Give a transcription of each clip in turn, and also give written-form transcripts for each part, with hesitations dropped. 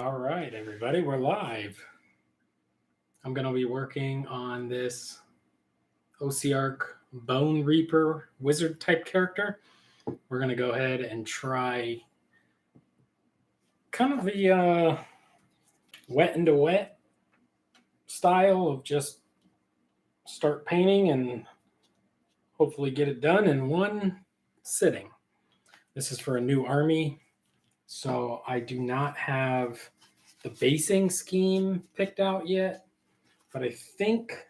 All right, everybody, we're live. I'm going to be working on this Ossiarch Bonereaper wizard type character. We're going to go ahead and try kind of the wet into wet style of just start painting and hopefully get it done in one sitting. This is for a new army, so I do not have the basing scheme picked out yet, but I think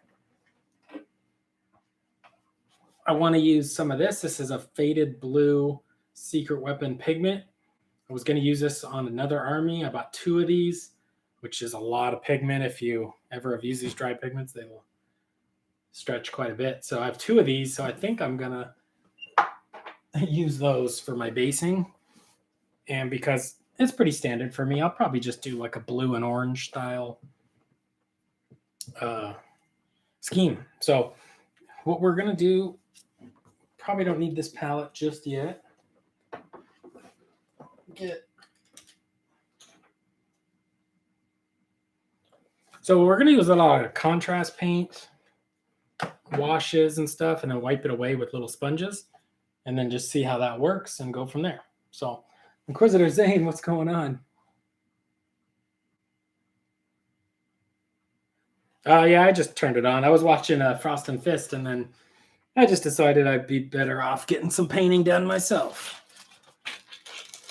I want to use some of this. This is a faded blue secret weapon pigment. I was going to use this on another army. I bought 2 of these, which is a lot of pigment. If you ever have used these dry pigments, they will stretch quite a bit. So I have 2 of these, so I think I'm going to use those for my basing. And because it's pretty standard for me, I'll probably just do like a blue and orange style scheme. So what we're going to do, probably don't need this palette just yet. So we're going to use a lot of contrast paint, washes and stuff, and then wipe it away with little sponges, and then just see how that works and go from there. So Inquisitor Zane, what's going on? Yeah, I just turned it on. I was watching Frost and Fist, and then I just decided I'd be better off getting some painting done myself.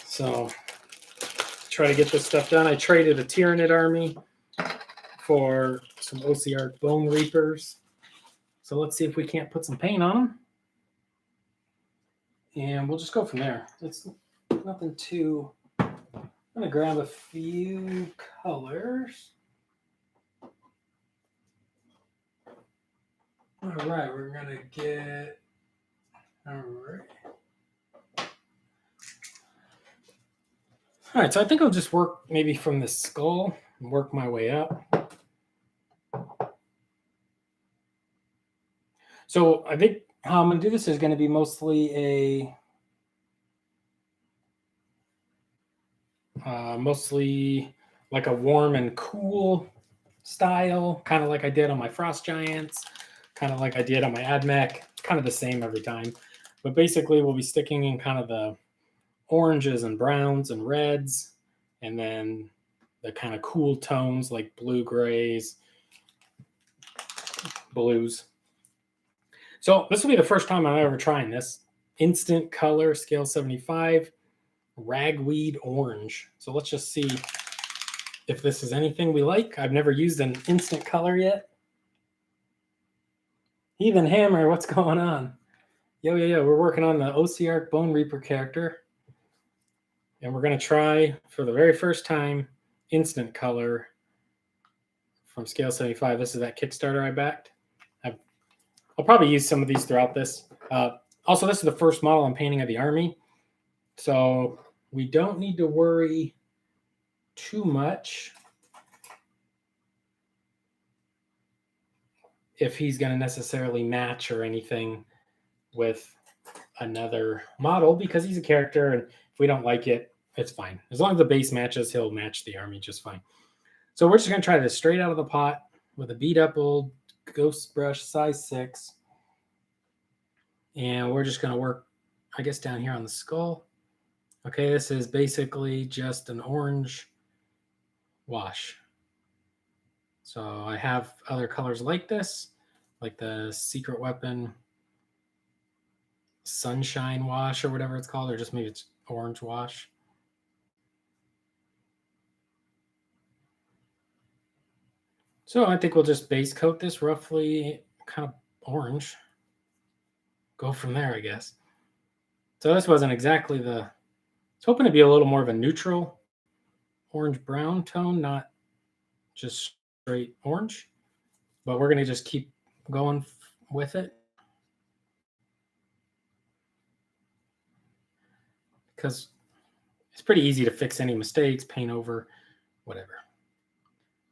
So try to get this stuff done. I traded a Tyranid army for some Ossiarch Bonereapers. So let's see if we can't put some paint on them. And we'll just go from there. It's nothing too... I'm going to grab a few colors. All right, we're going to get... All right, so I think I'll just work maybe from the skull and work my way up. So I think how I'm going to do this is going to be mostly mostly like a warm and cool style, kind of like I did on my Frost Giants, kind of like I did on my AdMech, kind of the same every time. But basically we'll be sticking in kind of the oranges and browns and reds, and then the kind of cool tones like blue, grays, blues. So this will be the first time I'm ever trying this. Instant color, scale 75, ragweed orange. So let's just see if this is anything we like. I've never used an instant color yet. Heathen Hammer, what's going on? Yo, we're working on the Ossiarch Bonereaper character. And we're going to try, for the very first time, instant color from scale 75. This is that Kickstarter I backed. I'll probably use some of these throughout this. Also, this is the first model I'm painting of the army. So we don't need to worry too much if he's going to necessarily match or anything with another model, because he's a character, and if we don't like it, it's fine. As long as the base matches, he'll match the army just fine. So we're just going to try this straight out of the pot with a beat up old ghost brush size 6. And we're just going to work, I guess, down here on the skull. Okay, this is basically just an orange wash. So I have other colors like this, like the secret weapon sunshine wash or whatever it's called, or just maybe it's orange wash. So I think we'll just base coat this roughly kind of orange. Go from there, I guess. So this wasn't exactly the... I was hoping to be a little more of a neutral orange-brown tone, not just straight orange. But we're going to just keep going with it, because it's pretty easy to fix any mistakes, paint over, whatever.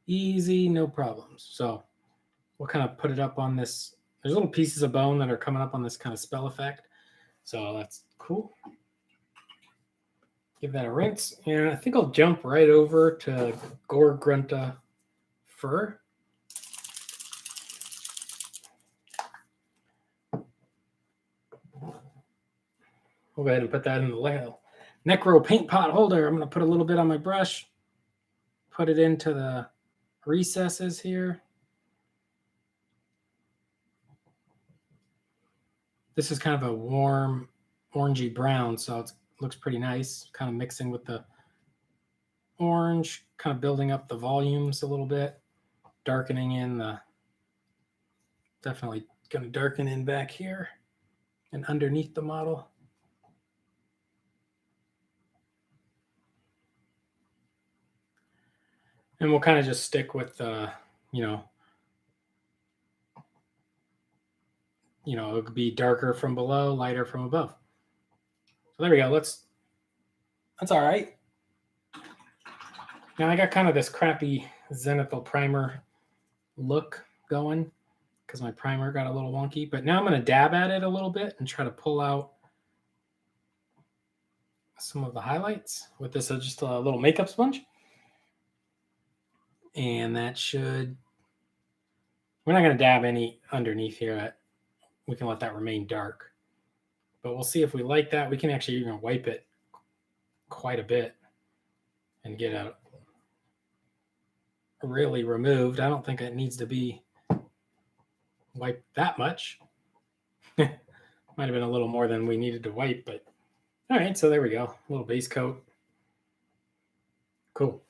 Easy, no problems. So we'll kind of put it up on this. There's little pieces of bone that are coming up on this kind of spell effect. So that's cool. Give that a rinse. And I think I'll jump right over to Gore Grunta fur. We'll go ahead and put that in the Necro paint pot holder. I'm going to put a little bit on my brush, put it into the recesses here. This is kind of a warm orangey brown, so it looks pretty nice, kind of mixing with the orange, kind of building up the volumes a little bit, darkening in the, definitely going to darken in back here and underneath the model. And we'll kind of just stick with, it could be darker from below, lighter from above. So there we go. That's all right. Now I got kind of this crappy zenithal primer look going because my primer got a little wonky, but now I'm going to dab at it a little bit and try to pull out some of the highlights with this just a little makeup sponge. And that should, we're not going to dab any underneath here. We can let that remain dark, but we'll see if we like that. We can actually even wipe it quite a bit and get it really removed. I don't think it needs to be wiped that much. Might have been a little more than we needed to wipe, but all right, so there we go. A little base coat. Cool.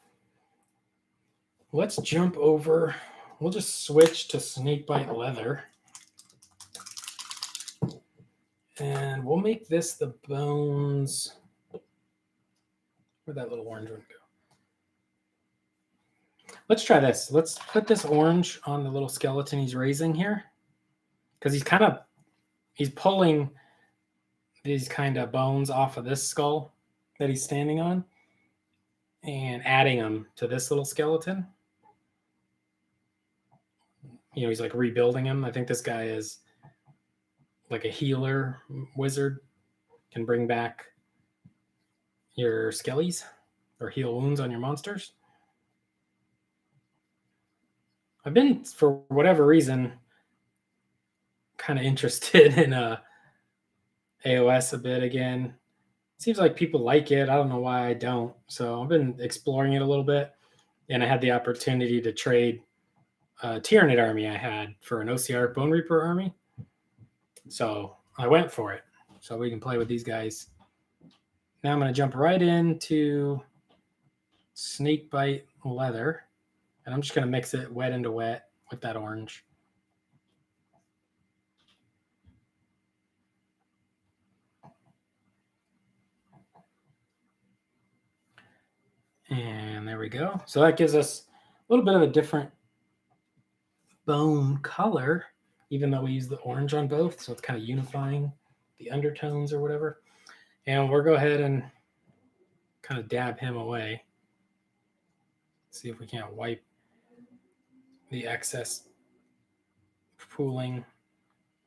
Let's jump over. We'll just switch to snakebite leather. And we'll make this the bones. Where'd that little orange one go? Let's try this. Let's put this orange on the little skeleton he's raising here. Because he's pulling these kind of bones off of this skull that he's standing on and adding them to this little skeleton. He's like rebuilding him. I think this guy is like a healer wizard, can bring back your skellies or heal wounds on your monsters. I've been, for whatever reason, kind of interested in AOS a bit again. It seems like people like it. I don't know why I don't. So I've been exploring it a little bit, and I had the opportunity to trade a Tyranid army I had for an Ossiarch Bonereaper army. So I went for it. So we can play with these guys. Now I'm going to jump right into snakebite leather, and I'm just going to mix it wet into wet with that orange. And there we go. So that gives us a little bit of a different bone color, even though we use the orange on both. So it's kind of unifying the undertones or whatever. And we'll go ahead and kind of dab him away. See if we can't wipe the excess pooling,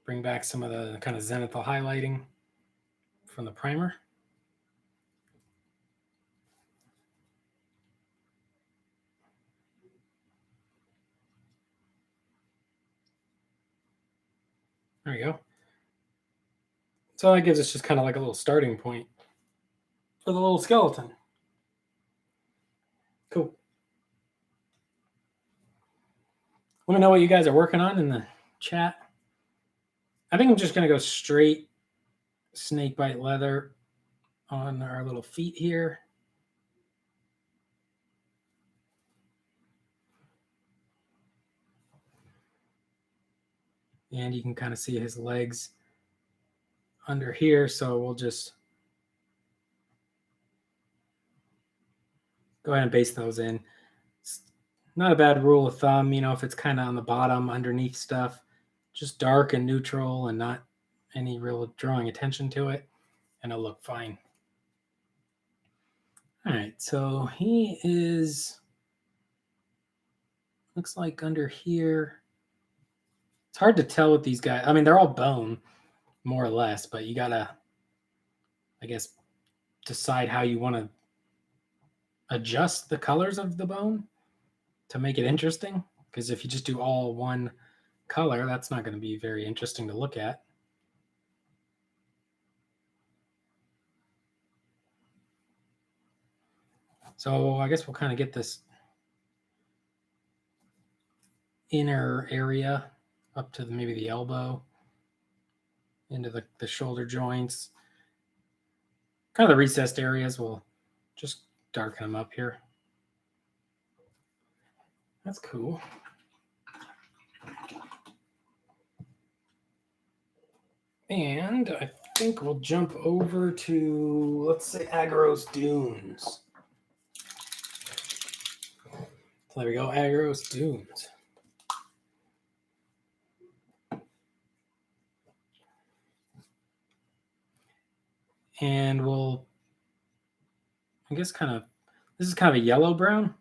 bring back some of the kind of zenithal highlighting from the primer. There we go. So that gives us just kind of like a little starting point for the little skeleton. Cool. Let me know what you guys are working on in the chat. I think I'm just going to go straight snakebite leather on our little feet here. And you can kind of see his legs under here. So we'll just go ahead and base those in. It's not a bad rule of thumb, if it's kind of on the bottom underneath stuff, just dark and neutral and not any real drawing attention to it, and it'll look fine. All right, so he is, looks like under here. It's hard to tell with these guys. I mean, they're all bone, more or less, but you gotta, I guess, decide how you want to adjust the colors of the bone to make it interesting. Because if you just do all one color, that's not going to be very interesting to look at. So I guess we'll kind of get this inner area up to maybe the elbow, into the shoulder joints. Kind of the recessed areas, we'll just darken them up here. That's cool. And I think we'll jump over to, let's say, Agros Dunes. So there we go, Agros Dunes. And we'll, I guess, this is kind of a yellow-brown.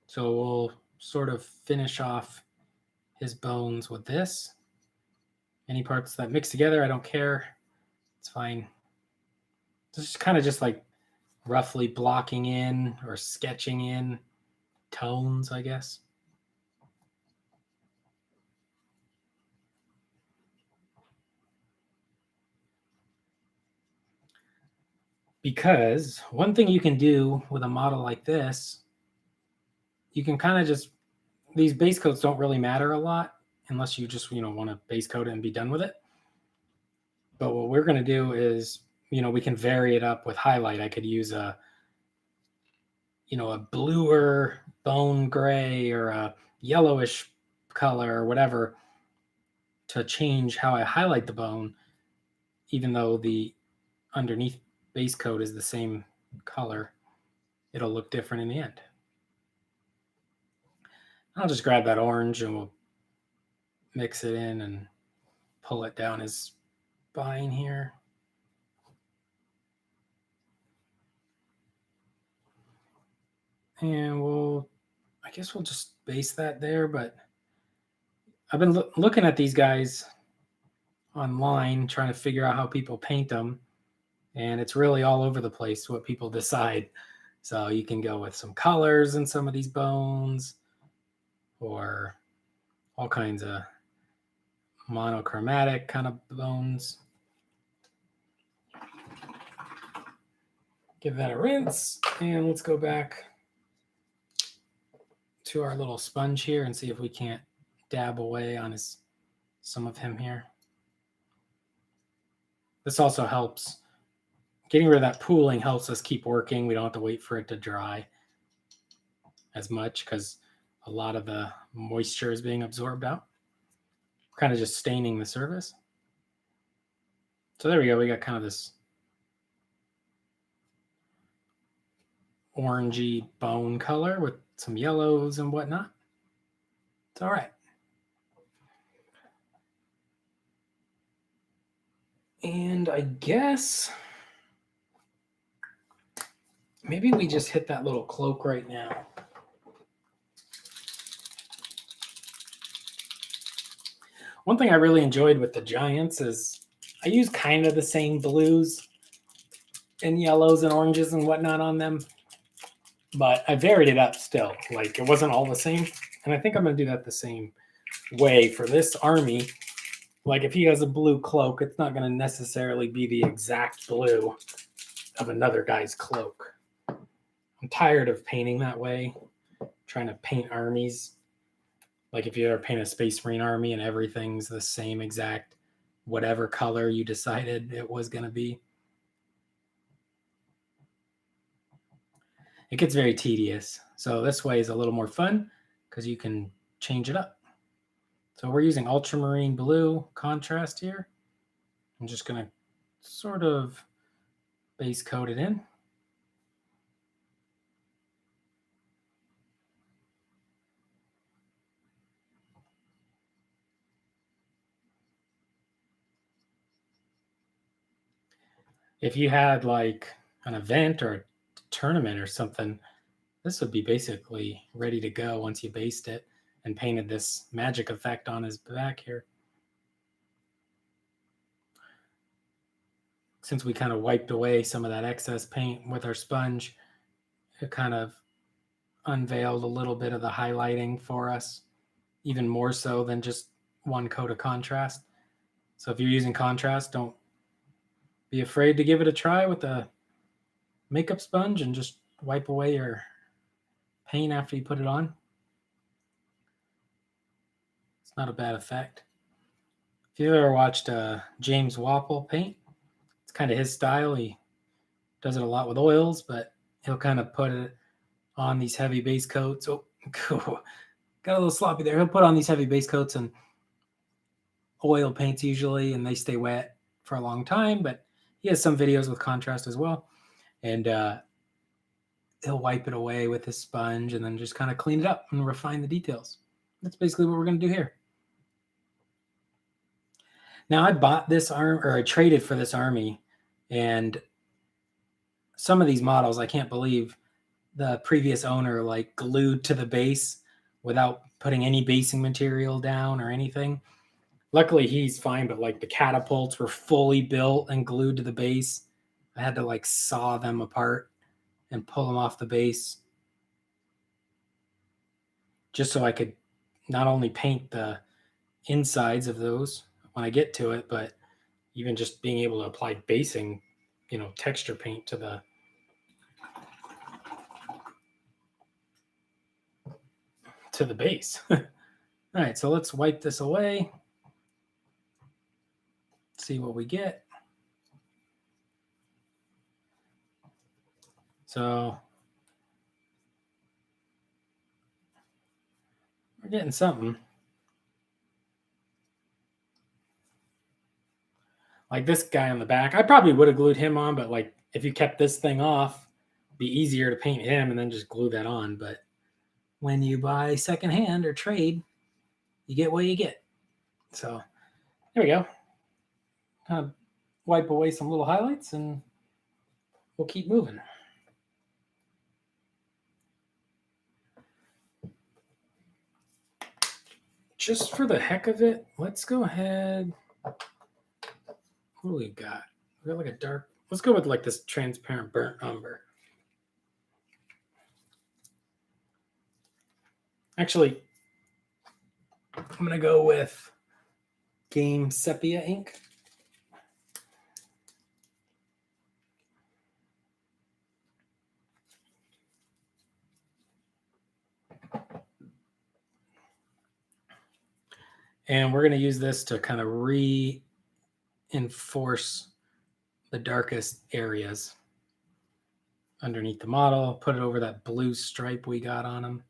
So we'll sort of finish off his bones with this. Any parts that mix together, I don't care. It's fine. This is kind of just like roughly blocking in or sketching in tones, I guess. Because one thing you can do with a model like this, you can kind of just, these base coats don't really matter a lot unless you just, want to base coat it and be done with it. But what we're going to do is, we can vary it up with highlight. I could use a bluer bone gray or a yellowish color or whatever to change how I highlight the bone, even though the underneath base coat is the same color. It'll look different in the end. I'll just grab that orange and we'll mix it in and pull it down his spine here. And I guess we'll just base that there, but I've been looking at these guys online, trying to figure out how people paint them, and it's really all over the place what people decide. So you can go with some colors in some of these bones, or all kinds of monochromatic kind of bones. Give that a rinse, and let's go back to our little sponge here and see if we can't dab away on some of him here. This also helps. Getting rid of that pooling helps us keep working. We don't have to wait for it to dry as much because a lot of the moisture is being absorbed out. Kind of just staining the surface. So there we go. We got kind of this orangey bone color with some yellows and whatnot. It's all right. And I guess maybe we just hit that little cloak right now. One thing I really enjoyed with the giants is I use kind of the same blues and yellows and oranges and whatnot on them, but I varied it up still. Like, it wasn't all the same. And I think I'm going to do that the same way for this army. Like, if he has a blue cloak, it's not going to necessarily be the exact blue of another guy's cloak. I'm tired of painting that way, trying to paint armies. Like, if you ever paint a Space Marine army and everything's the same exact whatever color you decided it was going to be. It gets very tedious. So this way is a little more fun because you can change it up. So we're using ultramarine blue contrast here. I'm just going to sort of base coat it in. If you had like an event or a tournament or something, this would be basically ready to go once you based it and painted this magic effect on his back here. since we kind of wiped away some of that excess paint with our sponge, it kind of unveiled a little bit of the highlighting for us, even more so than just one coat of contrast. So if you're using contrast, don't be afraid to give it a try with a makeup sponge and just wipe away your paint after you put it on. It's not a bad effect. If you've ever watched James Wapple paint, it's kind of his style. He does it a lot with oils, but he'll kind of put it on these heavy base coats. Oh, got a little sloppy there. He'll put on these heavy base coats and oil paints usually, and they stay wet for a long time, but he has some videos with contrast as well. And he'll wipe it away with his sponge and then just kind of clean it up and refine the details. That's basically what we're going to do here. Now I bought this arm, or I traded for this army, and some of these models, I can't believe the previous owner like glued to the base without putting any basing material down or anything. Luckily he's fine, but like the catapults were fully built and glued to the base. I had to like saw them apart and pull them off the base just so I could not only paint the insides of those when I get to it, but even just being able to apply basing, texture paint to the base. All right, so let's wipe this away. See what we get. So we're getting something. Like this guy on the back, I probably would have glued him on, but like if you kept this thing off, it'd be easier to paint him and then just glue that on. But when you buy secondhand or trade, you get what you get. So there we go. Kind of wipe away some little highlights and we'll keep moving. Just for the heck of it, let's go ahead. What do we got? We got like a dark. Let's go with like this transparent burnt umber. Actually, I'm going to go with Game Sepia ink. And we're going to use this to kind of reinforce the darkest areas underneath the model, put it over that blue stripe we got on them.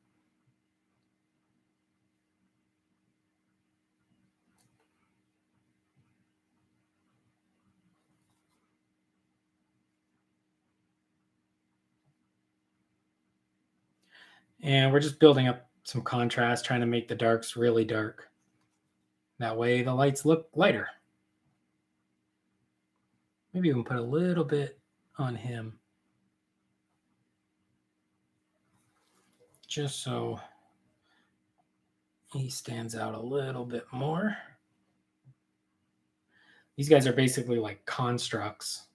And we're just building up some contrast, trying to make the darks really dark. That way the lights look lighter. Maybe we can put a little bit on him, just so he stands out a little bit more. These guys are basically like constructs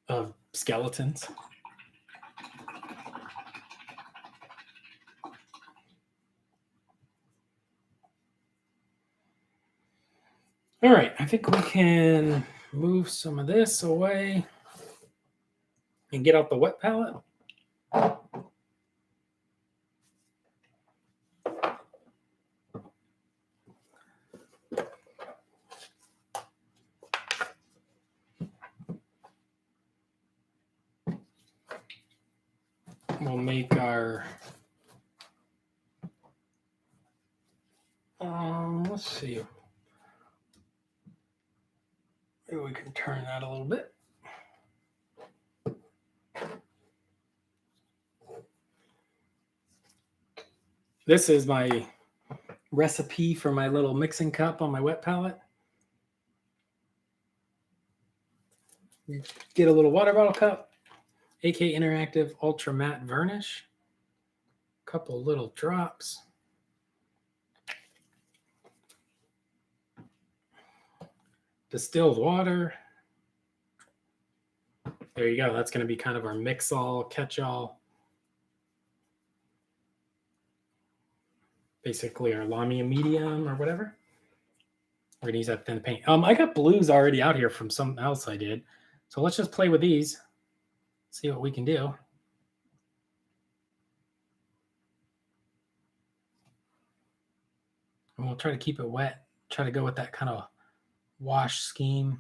of skeletons. All right, I think we can move some of this away and get out the wet palette. We'll make our, let's see. Maybe we can turn that a little bit. This is my recipe for my little mixing cup on my wet palette. Get a little water bottle cup, AK Interactive Ultra Matte Varnish, a couple little drops. distilled water. There you go. That's going to be kind of our mix-all, catch-all. Basically our Lamia medium or whatever. We're going to use that thin paint. I got blues already out here from something else I did. So let's just play with these. See what we can do. And we'll try to keep it wet. Try to go with that kind of wash scheme.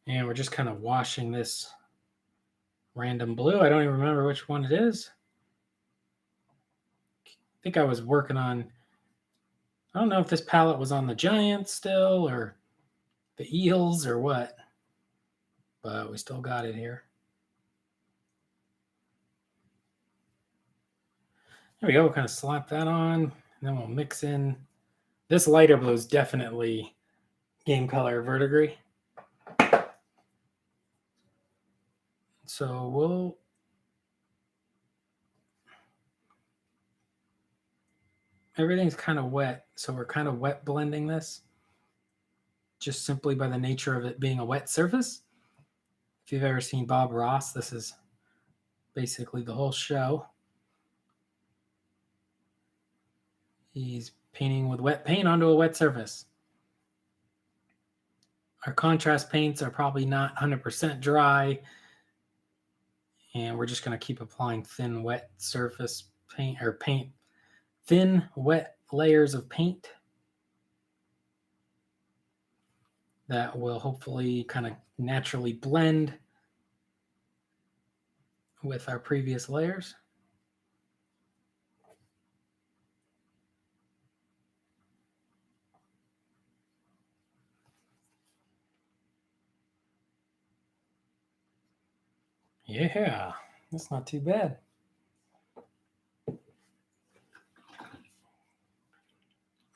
And we're just kind of washing this random blue. I don't even remember which one it is. I think I was working on, I don't know if this palette was on the Giants still or the Eels or what, but we still got it here. There we go. We'll kind of slap that on, and then we'll mix in. This lighter blue is definitely Game Color Verdigris. So everything's kind of wet. So we're kind of wet blending this just simply by the nature of it being a wet surface. If you've ever seen Bob Ross, this is basically the whole show. He's painting with wet paint onto a wet surface. Our contrast paints are probably not 100% dry. And we're just going to keep applying thin, wet surface paint or paint, thin, wet layers of paint that will hopefully kind of naturally blend with our previous layers. Yeah, that's not too bad. I'm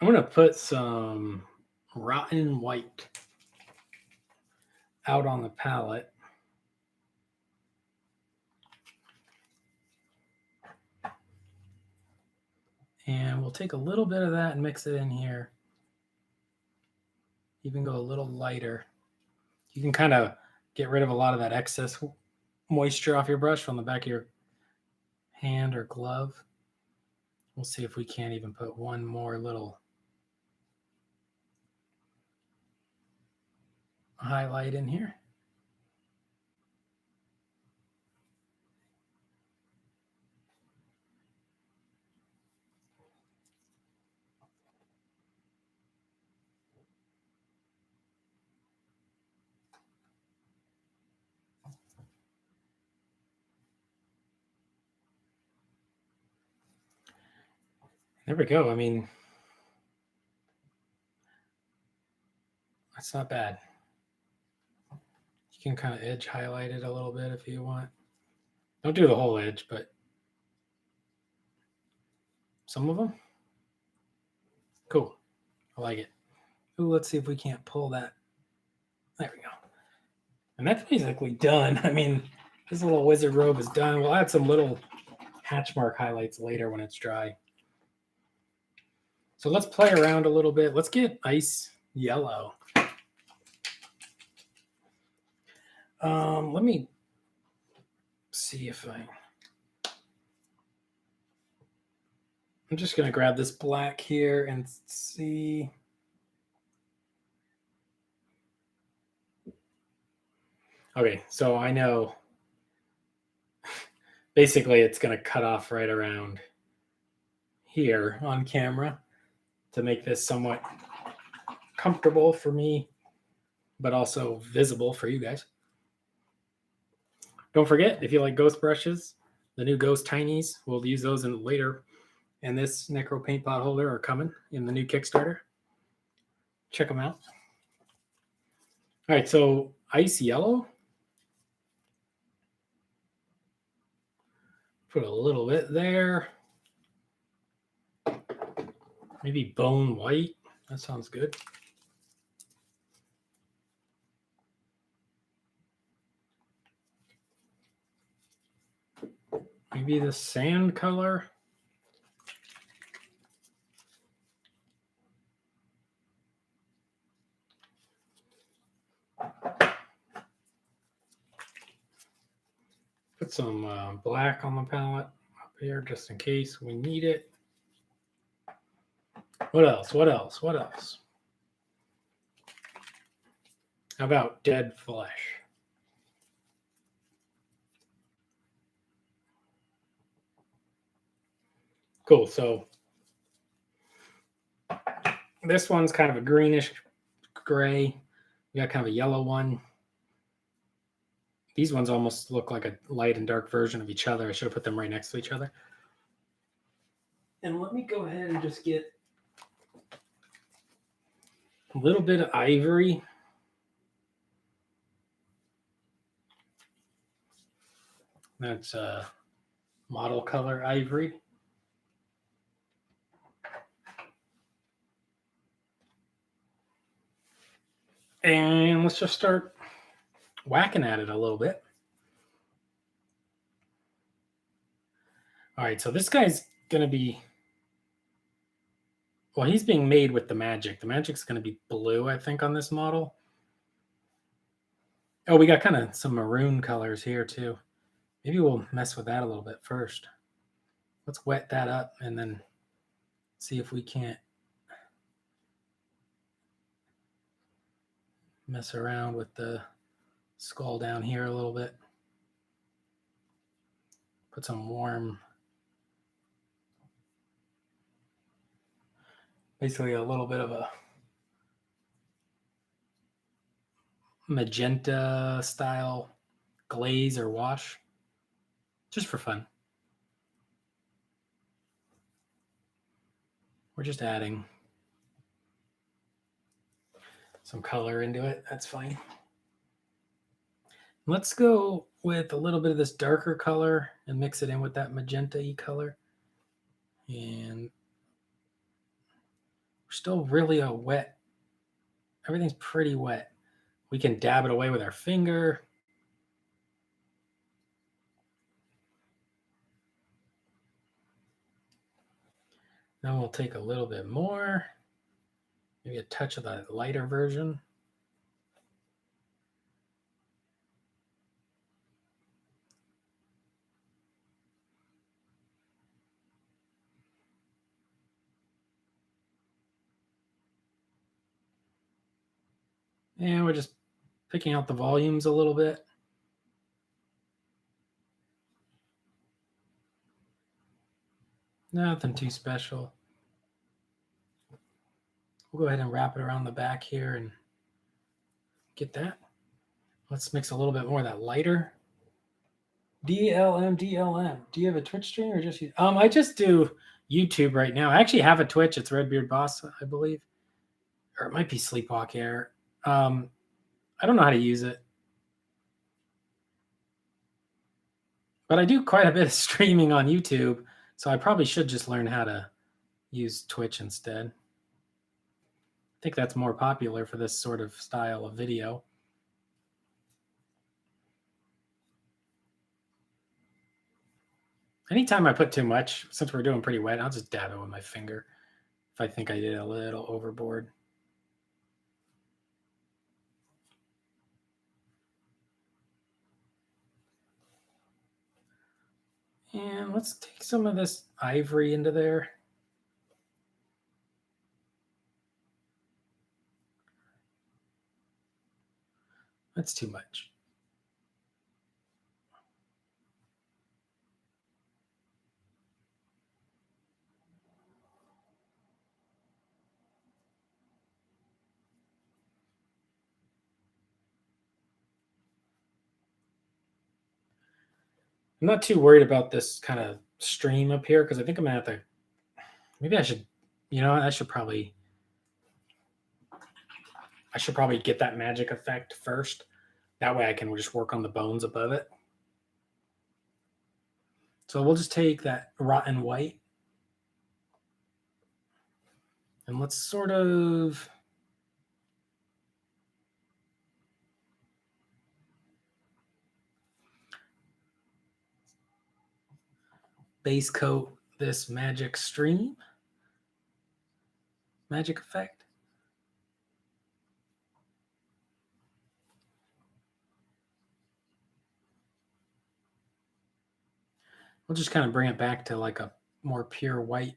going to put some rotten white out on the palette. And we'll take a little bit of that and mix it in here. Even go a little lighter. You can kind of get rid of a lot of that excess moisture off your brush from the back of your hand or glove. We'll see if we can't even put one more little highlight in here. There we go. I mean, that's not bad. You can kind of edge highlight it a little bit if you want. Don't do the whole edge, but some of them. Cool. I like it. Ooh, let's see if we can't pull that. There we go. And that's basically done. I mean, this little wizard robe is done. We'll add some little hatch mark highlights later when it's dry. So let's play around a little bit. Let's get ice yellow. Let me see if I'm just going to grab this black here and see. Okay, so I know basically it's going to cut off right around here on camera to make this somewhat comfortable for me, but also visible for you guys. Don't forget, if you like ghost brushes, the new Ghost Tinies, we'll use those in later. And this Necro Paint Pot holder are coming in the new Kickstarter. Check them out. All right, so ice yellow. Put a little bit there. Maybe bone white. That sounds good. Maybe the sand color. Put some black on the palette up here just in case we need it. What else? What else? What else? How about dead flesh? Cool. So this one's kind of a greenish gray. We got kind of a yellow one. These ones almost look like a light and dark version of each other. I should have put them right next to each other. And let me go ahead and just get a little bit of ivory. That's model color ivory. And let's just start whacking at it a little bit. All right, so this guy's going to be, well, he's being made with the magic. The magic's going to be blue, I think, on this model. Oh, we got kind of some maroon colors here, too. Maybe we'll mess with that a little bit first. Let's wet that up and then see if we can't mess around with the skull down here a little bit. Put some warm, basically a little bit of a magenta style glaze or wash, just for fun. We're just adding some color into it. That's fine. Let's go with a little bit of this darker color and mix it in with that magenta-y color. And we're still really a wet. Everything's pretty wet. We can dab it away with our finger. Then we'll take a little bit more, maybe a touch of the lighter version. And we're just picking out the volumes a little bit. Nothing too special. We'll go ahead and wrap it around the back here and get that. Let's mix a little bit more of that lighter. DLM. Do you have a Twitch stream or just you? I just do YouTube right now. I actually have a Twitch. It's Redbeard Boss, I believe. Or it might be Sleepwalk Air. I don't know how to use it. But I do quite a bit of streaming on YouTube, so I probably should just learn how to use Twitch instead. I think that's more popular for this sort of style of video. Anytime I put too much, since we're doing pretty wet, I'll just dab it with my finger if I think I did a little overboard. And let's take some of this ivory into there. That's too much. I'm not too worried about this kind of stream up here because I think I'm gonna have to. Maybe I should. I should probably get that magic effect first. That way I can just work on the bones above it. So we'll just take that rotten white and let's sort of base coat this magic stream, magic effect. We'll just kind of bring it back to like a more pure white.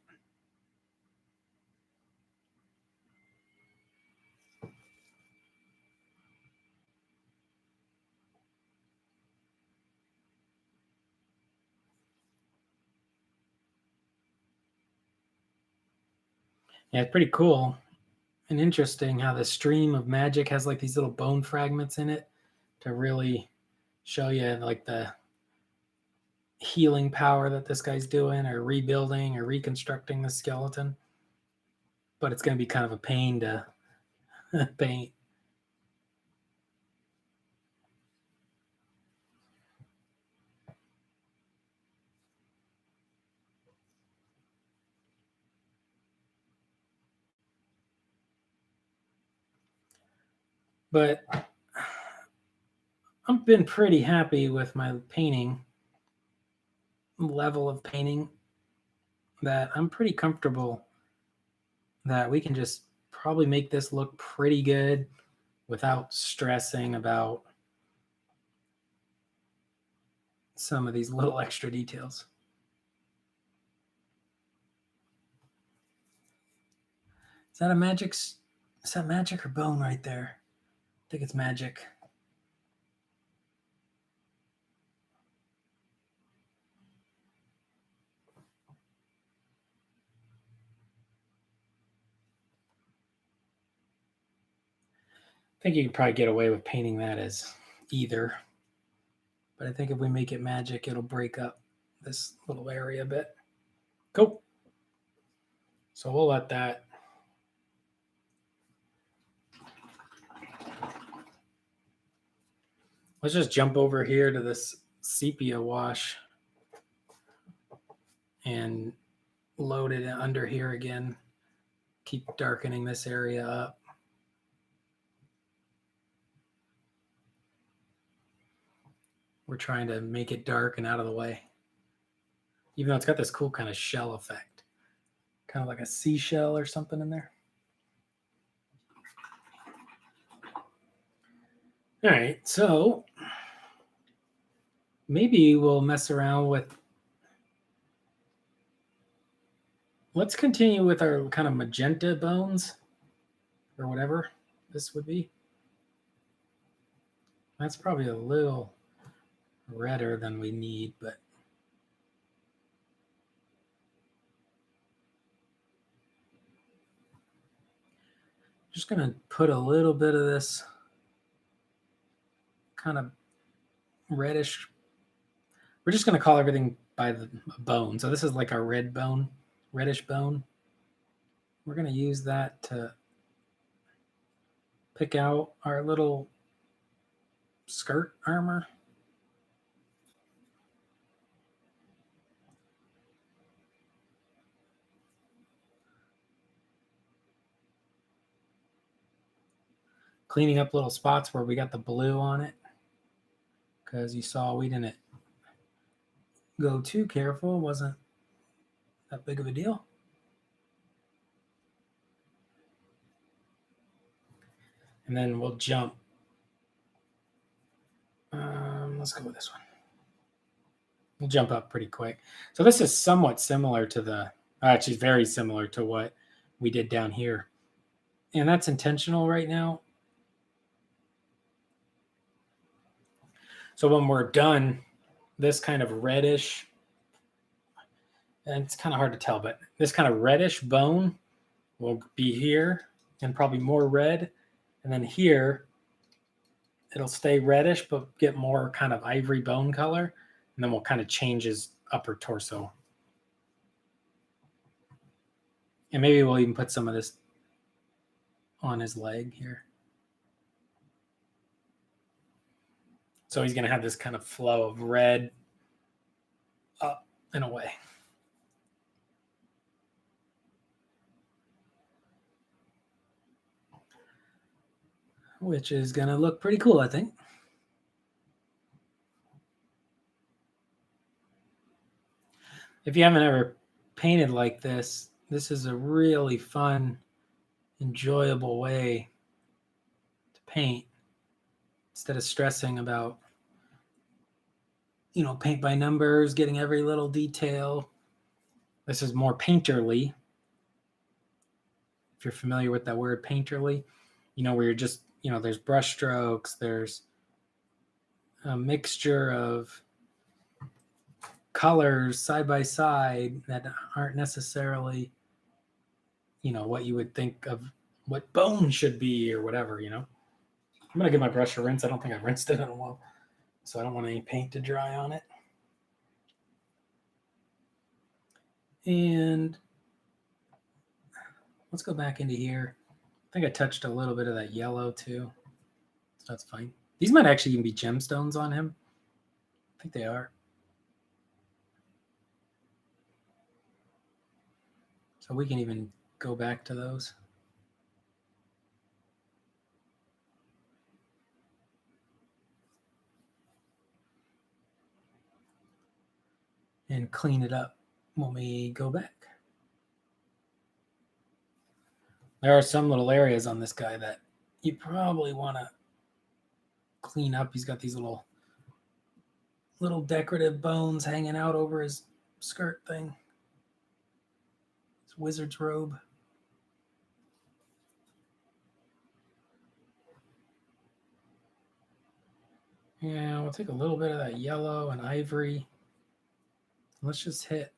Yeah, it's pretty cool and interesting how the stream of magic has like these little bone fragments in it to really show you like the healing power that this guy's doing, or rebuilding or reconstructing the skeleton. But it's going to be kind of a pain to paint. But I've been pretty happy with my painting level of painting, that I'm pretty comfortable that we can just probably make this look pretty good without stressing about some of these little extra details. Is that magic or bone right there? I think it's magic. I think you can probably get away with painting that as either. But I think if we make it magic, it'll break up this little area a bit. Cool. So we'll let that. Let's just jump over here to this Sepia Wash and load it under here again. Keep darkening this area up. We're trying to make it dark and out of the way. Even though it's got this cool kind of shell effect. Kind of like a seashell or something in there. All right, so maybe we'll mess around with... Let's continue with our kind of magenta bones, or whatever this would be. That's probably a little redder than we need, but just going to put a little bit of this kind of reddish. We're just going to call everything by the bone. So this is like a red bone, reddish bone. We're going to use that to pick out our little skirt armor. Cleaning up little spots where we got the blue on it, because you saw we didn't go too careful. Wasn't that big of a deal. And then we'll jump. Let's go with this one. We'll jump up pretty quick. So this is somewhat similar to the, actually very similar to what we did down here. And that's intentional right now. So when we're done, this kind of reddish, and it's kind of hard to tell, but this kind of reddish bone will be here and probably more red. And then here, it'll stay reddish, but get more kind of ivory bone color. And then we'll kind of change his upper torso. And maybe we'll even put some of this on his leg here. So he's going to have this kind of flow of red up and away. Which is going to look pretty cool, I think. If you haven't ever painted like this is a really fun, enjoyable way to paint instead of stressing about, paint by numbers, getting every little detail. This is more painterly. If you're familiar with that word, painterly, where you're just, there's brush strokes, there's a mixture of colors side by side that aren't necessarily, what you would think of what bone should be or whatever, I'm going to give my brush a rinse. I don't think I've rinsed it in a while, so I don't want any paint to dry on it. And let's go back into here. I think I touched a little bit of that yellow too, so that's fine. These might actually even be gemstones on him. I think they are. So we can even go back to those. And clean it up when we go back. There are some little areas on this guy that you probably want to clean up. He's got these little decorative bones hanging out over his skirt thing. His wizard's robe. Yeah, we'll take a little bit of that yellow and ivory. Let's just hit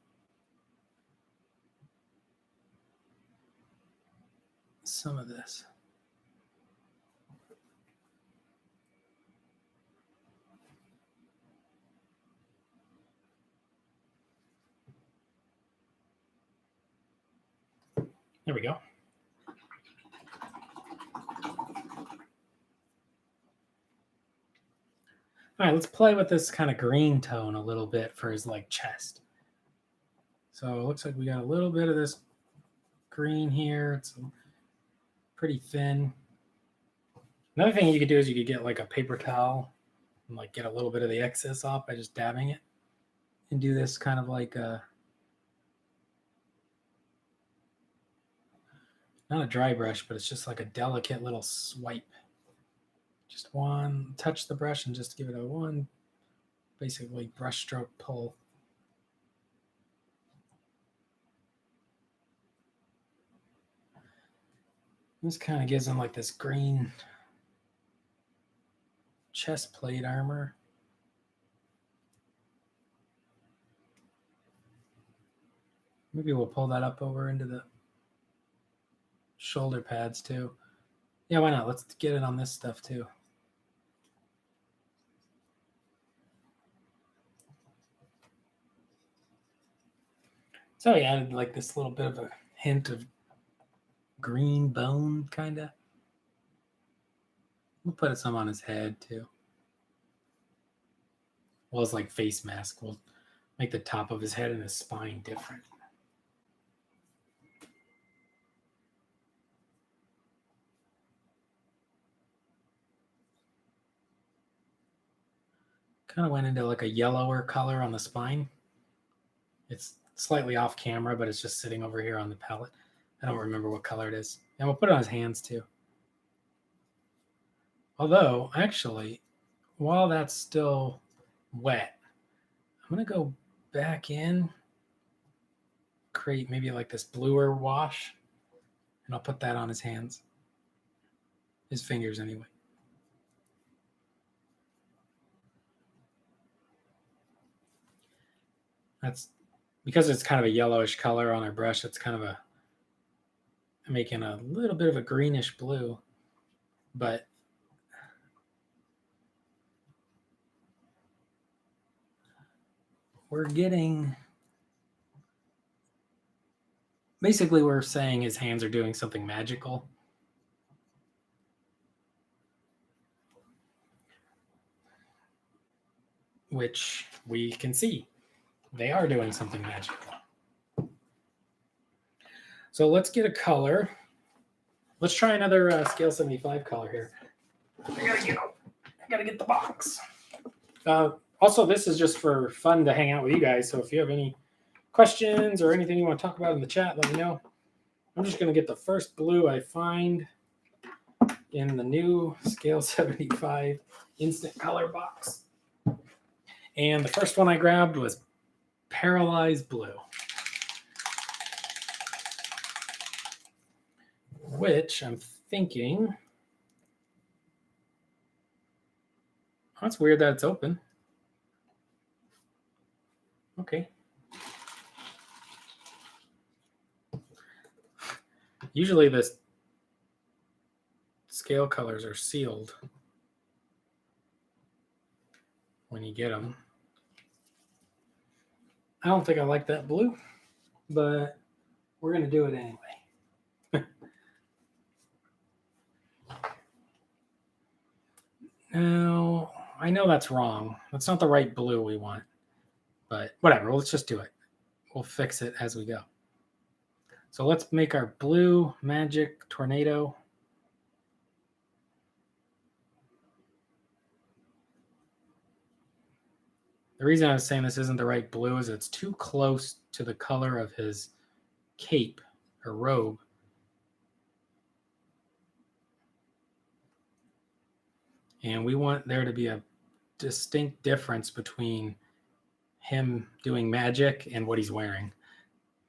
some of this. There we go. All right, let's play with this kind of green tone a little bit for his chest. So it looks like we got a little bit of this green here. It's pretty thin. Another thing you could do is you could get a paper towel and get a little bit of the excess off by just dabbing it, and do this kind of like a, not a dry brush, but it's just like a delicate little swipe. Just one, touch the brush and just give it a one, basically brush stroke pull. This kind of gives him this green chest plate armor. Maybe we'll pull that up over into the shoulder pads too. Yeah, why not? Let's get it on this stuff too. So he added this little bit of a hint of green bone, kind of. We'll put some on his head too. Well, it's face mask. We'll make the top of his head and his spine different. Kind of went into a yellower color on the spine. It's slightly off camera, but it's just sitting over here on the palette. I don't remember what color it is. And we'll put it on his hands too. Although, actually, while that's still wet, I'm going to go back in, create maybe this bluer wash, and I'll put that on his hands. His fingers, anyway. That's because it's kind of a yellowish color on our brush. It's kind of making a little bit of a greenish blue, but we're getting, basically we're saying his hands are doing something magical. Which we can see. They are doing something magical. So let's get a color. Let's try another scale 75 color here. I gotta get the box. Also, this is just for fun to hang out with you guys. So if you have any questions or anything you want to talk about in the chat, let me know. I'm just going to get the first blue I find in the new Scale 75 Instant Color box. And the first one I grabbed was Paralyzed Blue, which I'm thinking, that's weird that it's open. Okay. Usually the scale colors are sealed when you get them. I don't think I like that blue, but we're going to do it anyway. Now, I know that's wrong. That's not the right blue we want, but whatever. Let's just do it. We'll fix it as we go. So let's make our blue magic tornado. The reason I was saying this isn't the right blue is it's too close to the color of his cape or robe. And we want there to be a distinct difference between him doing magic and what he's wearing.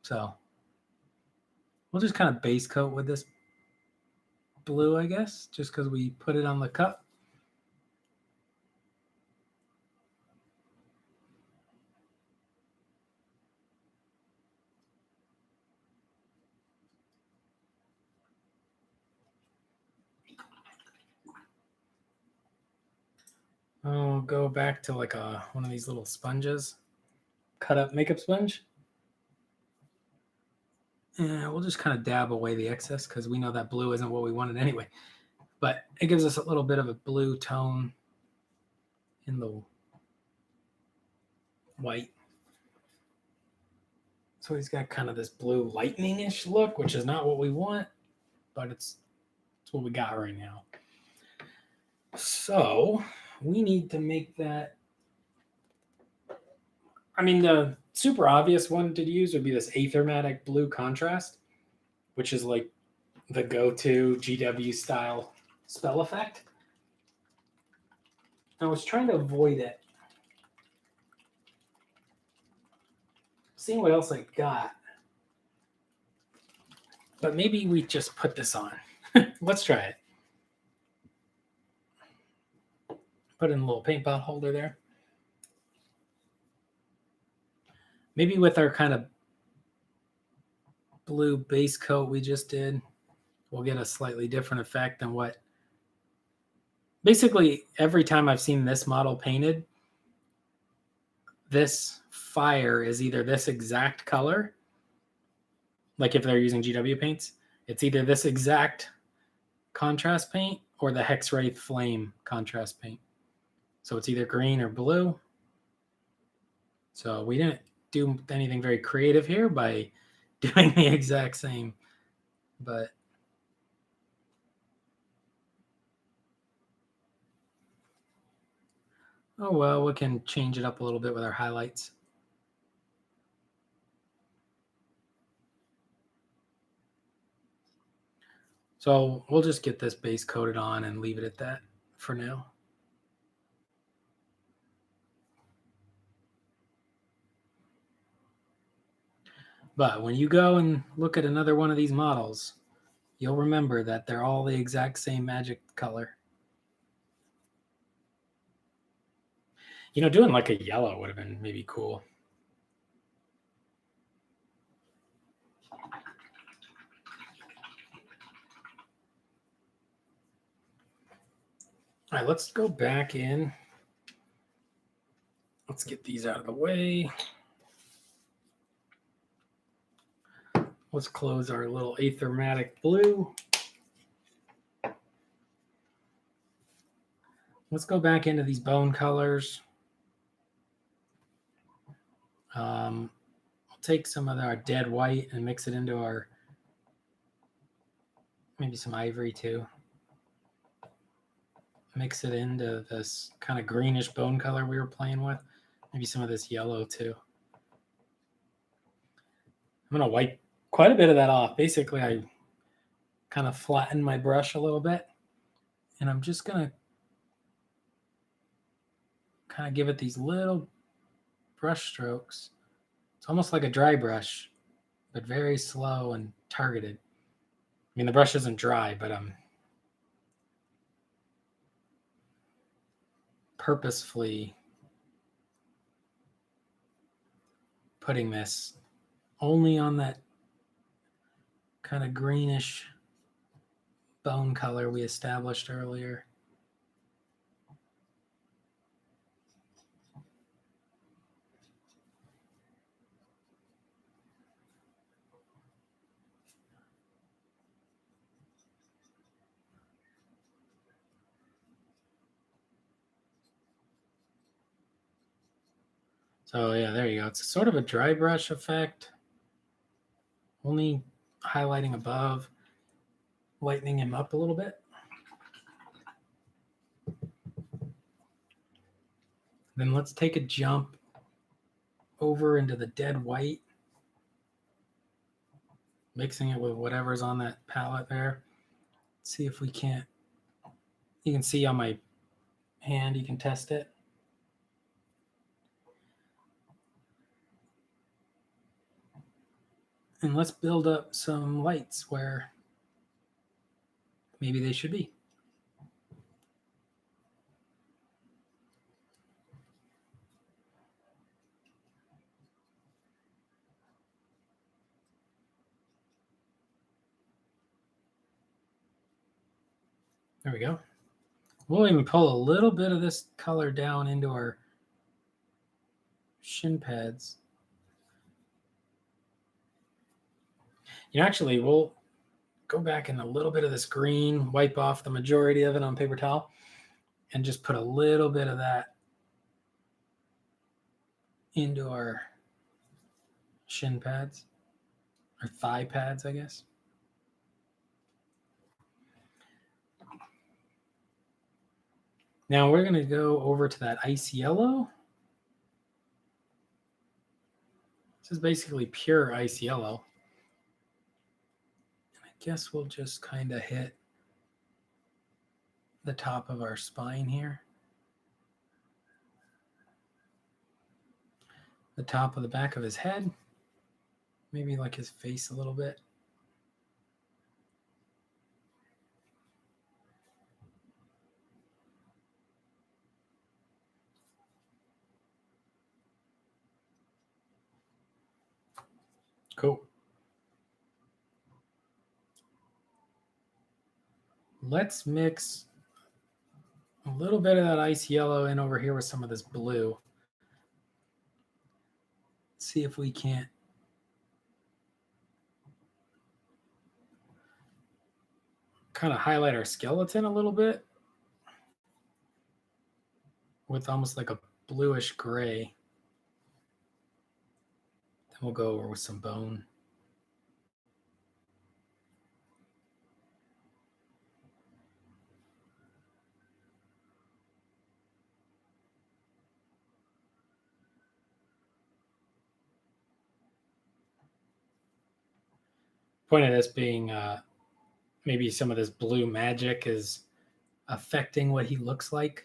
So we'll just kind of base coat with this blue, I guess, just because we put it on the cup. I'll go back to like one of these little sponges, cut up makeup sponge. And we'll just kind of dab away the excess because we know that blue isn't what we wanted anyway. But it gives us a little bit of a blue tone in the white. So he's got kind of this blue lightning-ish look, which is not what we want, but it's what we got right now. So we need to make that. I mean, the super obvious one to use would be this Aethermatic blue contrast, which is like the go-to GW style spell effect. I was trying to avoid it. Seeing what else I got. But maybe we just put this on. Let's try it. Put in a little paint pot holder there. Maybe with our kind of blue base coat we just did, we'll get a slightly different effect than what. Basically, every time I've seen this model painted, this fire is either this exact color, like if they're using GW paints, it's either this exact contrast paint or the Hexwraith Flame contrast paint. So it's either green or blue. So we didn't do anything very creative here by doing the exact same, but oh well, we can change it up a little bit with our highlights. So we'll just get this base coated on and leave it at that for now. But when you go and look at another one of these models, you'll remember that they're all the exact same magic color. You know, doing like a yellow would have been maybe cool. All right, let's go back in. Let's get these out of the way. Let's close our little Aethermatic blue. Let's go back into these bone colors. I'll take some of our dead white and mix it into our, maybe some ivory too. Mix it into this kind of greenish bone color we were playing with. Maybe some of this yellow too. I'm going to wipe quite a bit of that off. Basically, I kind of flatten my brush a little bit, and I'm just going to kind of give it these little brush strokes. It's almost like a dry brush, but very slow and targeted. I mean, the brush isn't dry, but I'm purposefully putting this only on that kind of greenish bone color we established earlier. So yeah, there you go. It's sort of a dry brush effect, only highlighting above, lightening him up a little bit. Then let's take a jump over into the dead white, mixing it with whatever's on that palette there. Let's see if we can't, you can see on my hand, you can test it. And let's build up some lights where maybe they should be. There we go. We'll even pull a little bit of this color down into our shin pads. You know, actually, we'll go back in a little bit of this green, wipe off the majority of it on paper towel, and just put a little bit of that into our shin pads, or thigh pads, I guess. Now we're going to go over to that ice yellow. This is basically pure ice yellow. And I guess we'll just kind of hit the top of our spine here. The top of the back of his head. Maybe like his face a little bit. Cool. Let's mix a little bit of that ice yellow in over here with some of this blue. See if we can't kind of highlight our skeleton a little bit with almost like a bluish gray. Then we'll go over with some bone. Point of this being maybe some of this blue magic is affecting what he looks like.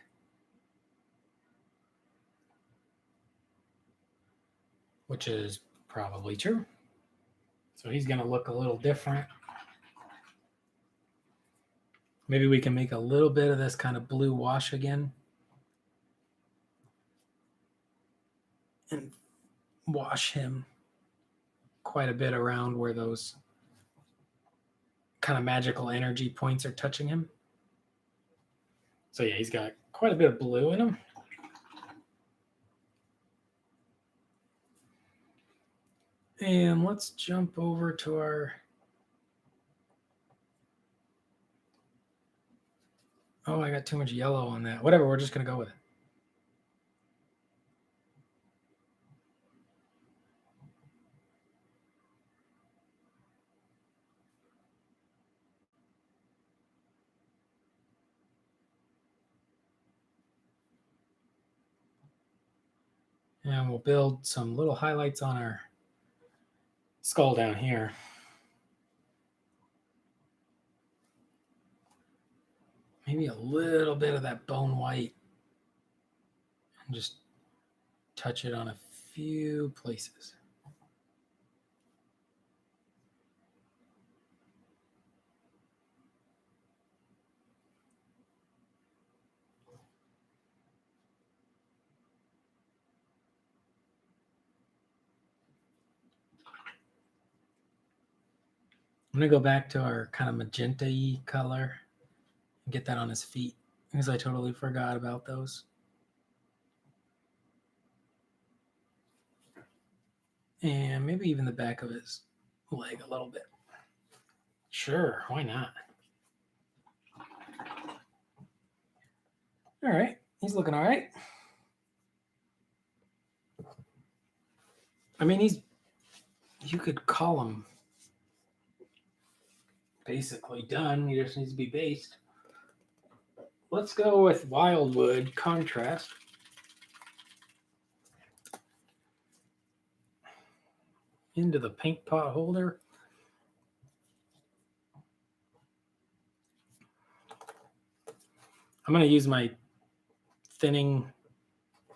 Which is probably true. So he's going to look a little different. Maybe we can make a little bit of this kind of blue wash again. And wash him quite a bit around where those kind of magical energy points are touching him. So yeah, he's got quite a bit of blue in him. And let's jump over to our... Oh, I got too much yellow on that. Whatever, we're just going to go with it. And we'll build some little highlights on our skull down here. Maybe a little bit of that bone white and just touch it on a few places. I'm going to go back to our kind of magenta-y color and get that on his feet because I totally forgot about those. And maybe even the back of his leg a little bit. Sure, why not? All right, he's looking all right. I mean, you could call him basically done. He just needs to be based. Let's go with Wildwood Contrast. Into the paint pot holder. I'm going to use my thinning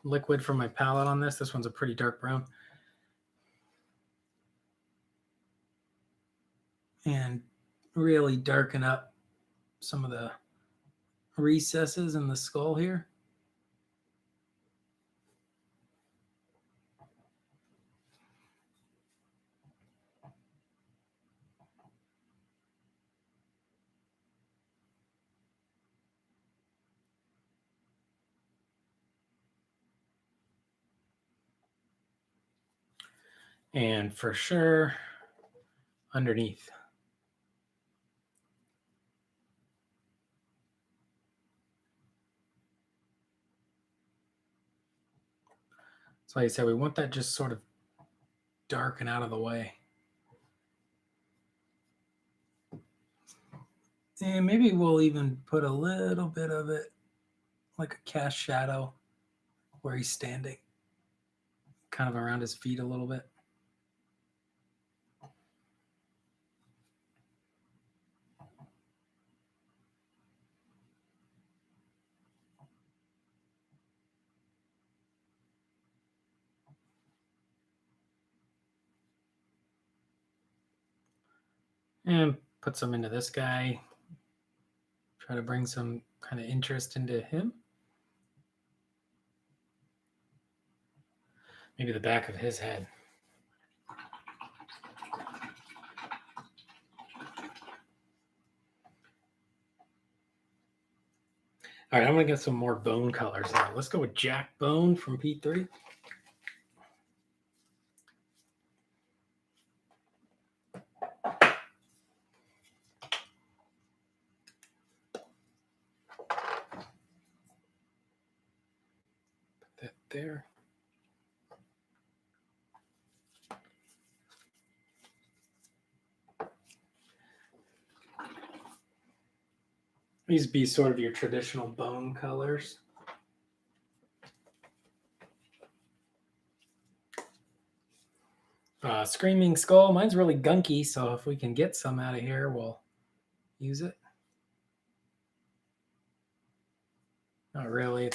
liquid from my palette on this. This one's a pretty dark brown. And really darken up some of the recesses in the skull here. And for sure, underneath. So like I said, we want that just sort of dark and out of the way. And maybe we'll even put a little bit of it, like a cast shadow, where he's standing, kind of around his feet a little bit. And put some into this guy. Try to bring some kind of interest into him. Maybe the back of his head. All right, I'm going to get some more bone colors now. Let's go with Jack Bone from P3. Put that there. These be sort of your traditional bone colors. Screaming Skull. Mine's really gunky, so if we can get some out of here, we'll use it. Not really.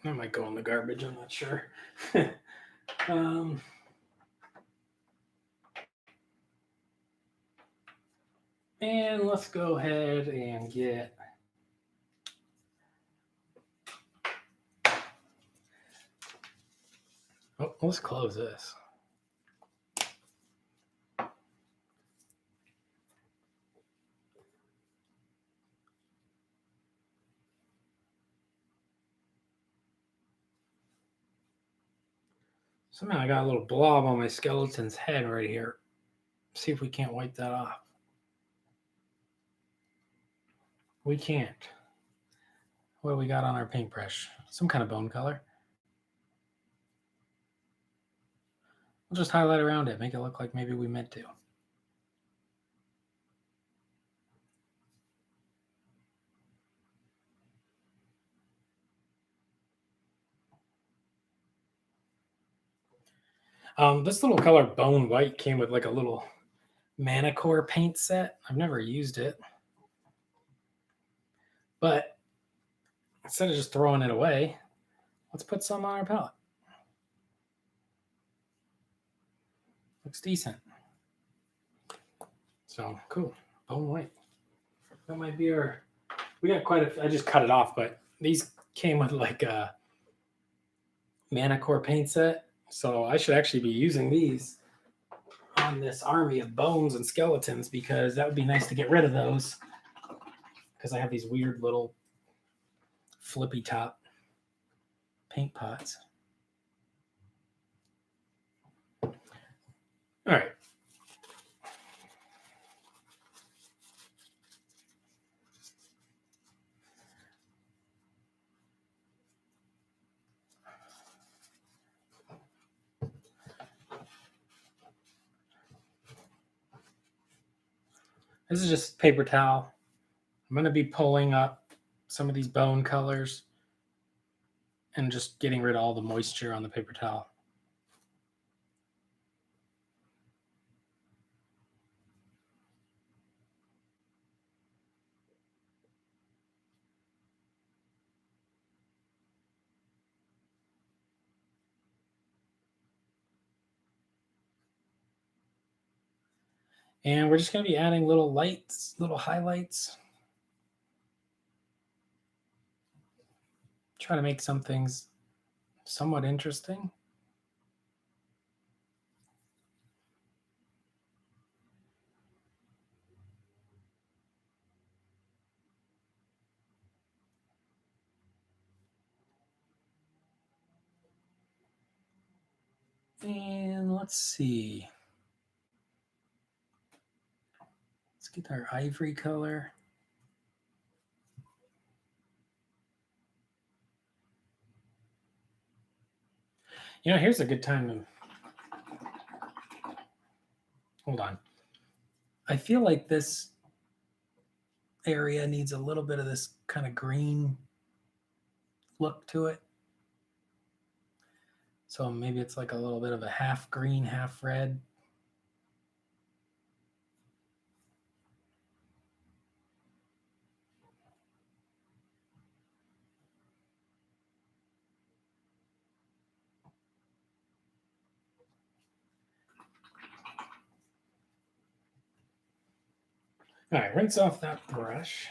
That might go in the garbage. I'm not sure. And let's go ahead and get let's close this. Somehow I got a little blob on my skeleton's head right here. See if we can't wipe that off. We can't. What do we got on our paintbrush? Some kind of bone color. We'll just highlight around it, make it look like maybe we meant to. This little color Bone White came with like a little Manicore paint set. I've never used it. But instead of just throwing it away, let's put some on our palette. Looks decent. So cool. Bone White. That might be our. We got quite a. I just cut it off, but these came with like a Manicore paint set. So I should actually be using these on this army of bones and skeletons because that would be nice to get rid of those. Because I have these weird little flippy top paint pots. All right. This is just paper towel. I'm going to be pulling up some of these bone colors and just getting rid of all the moisture on the paper towel. And we're just going to be adding little lights, little highlights. Try to make some things somewhat interesting. And let's see. Let's get our ivory color. You know, here's a good time to. Hold on. I feel like this area needs a little bit of this kind of green look to it. So maybe it's like a little bit of a half green, half red. All right, rinse off that brush.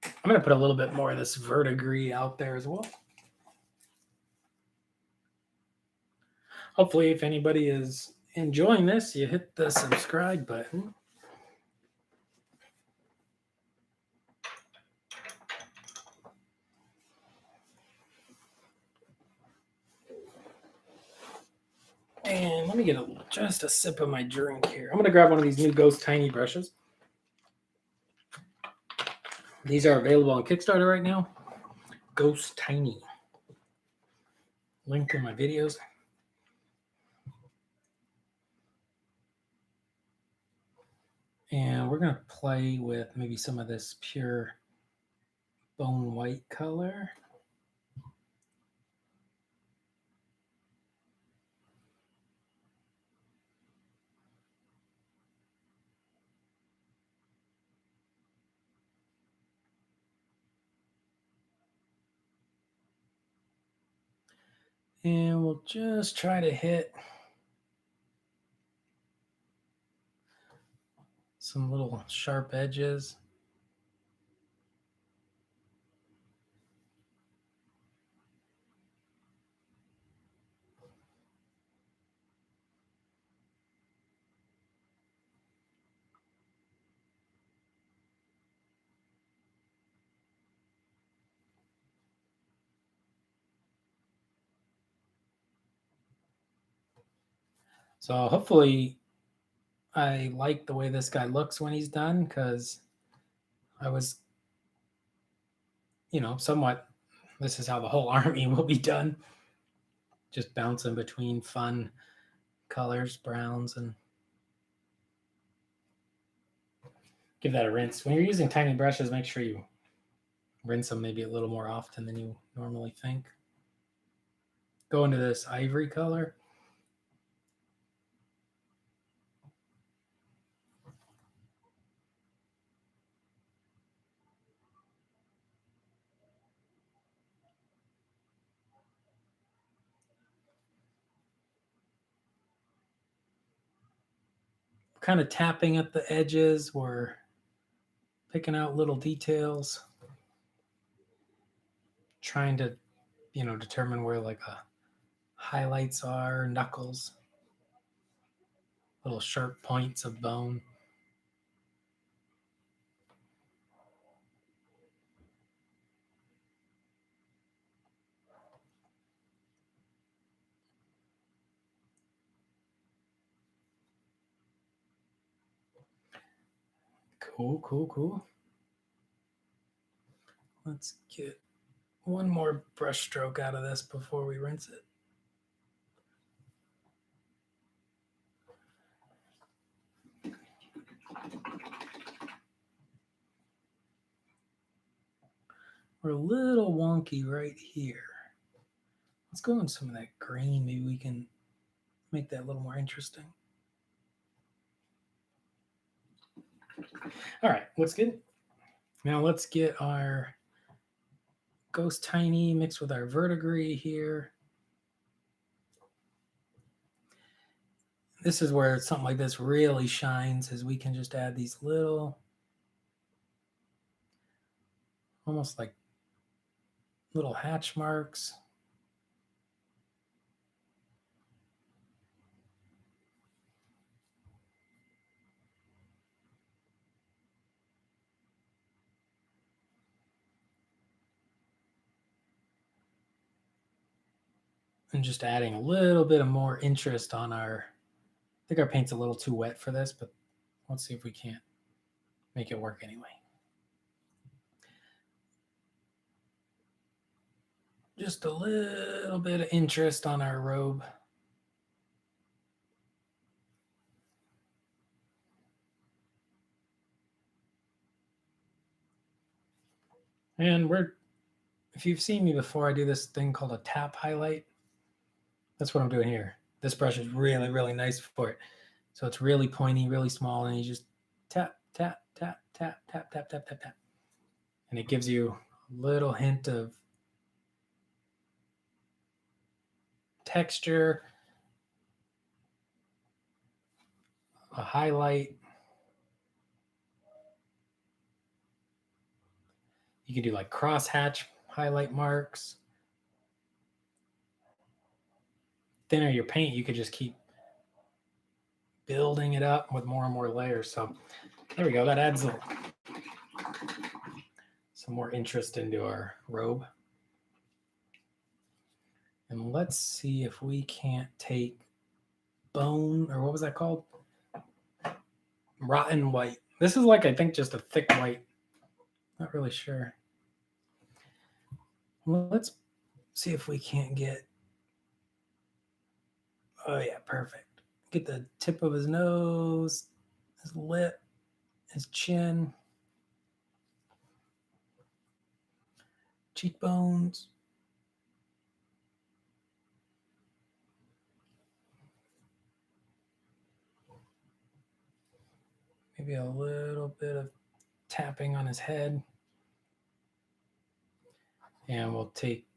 I'm going to put a little bit more of this verdigris out there as well. Hopefully, if anybody is enjoying this, you hit the subscribe button. And let me get just a sip of my drink here. I'm going to grab one of these new Ghost Tiny brushes. These are available on Kickstarter right now. Ghost Tiny. Link in my videos. And we're going to play with maybe some of this pure bone white color. And we'll just try to hit some little sharp edges. So hopefully I like the way this guy looks when he's done, because I was, somewhat, this is how the whole army will be done. Just bouncing between fun colors, browns, and give that a rinse. When you're using tiny brushes, make sure you rinse them maybe a little more often than you normally think. go into this ivory color. Kind of tapping at the edges. We're picking out little details, trying to, determine where like highlights are, knuckles, little sharp points of bone. Cool. Let's get one more brush stroke out of this before we rinse it. We're a little wonky right here. Let's go in some of that green. Maybe we can make that a little more interesting. All right, looks good. Now let's get our Ghost Tiny mixed with our verdigris here. This is where something like this really shines, is we can just add these little, almost like little hatch marks. And just adding a little bit of more interest on our, I think our paint's a little too wet for this, but let's see if we can't make it work anyway. Just a little bit of interest on our robe. And if you've seen me before, I do this thing called a tap highlight. That's what I'm doing here. This brush is really, really nice for it. So it's really pointy, really small, and you just tap, tap, tap, tap, tap, tap, tap, tap, tap. And it gives you a little hint of texture, a highlight. You can do like crosshatch highlight marks. Thinner your paint, you could just keep building it up with more and more layers. So there we go. That adds some more interest into our robe. And let's see if we can't take bone, or what was that called? Rotten white. This is like, I think, just a thick white. Not really sure. Well, let's see if we can't get, oh yeah, perfect. Get the tip of his nose, his lip, his chin, cheekbones. Maybe a little bit of tapping on his head. And we'll take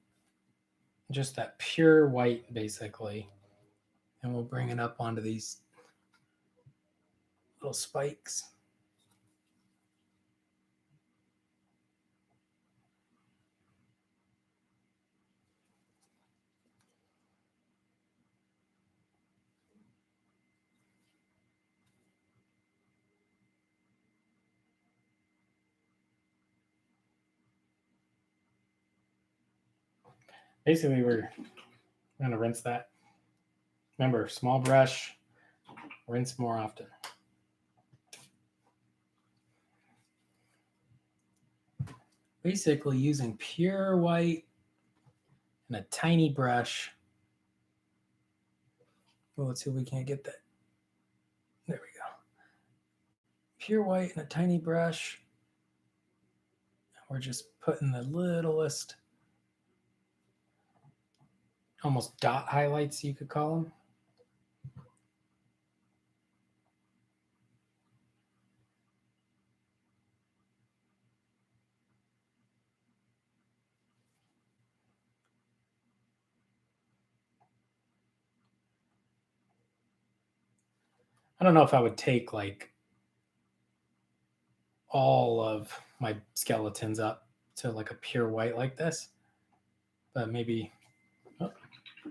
just that pure white, basically, and we'll bring it up onto these little spikes. Basically, we're going to rinse that. Remember, small brush, rinse more often. Basically, using pure white and a tiny brush. Well, let's see if we can't get that. There we go. Pure white and a tiny brush. We're just putting the littlest almost dot highlights, you could call them. I don't know if I would take like all of my skeletons up to like a pure white like this, but maybe, oh, I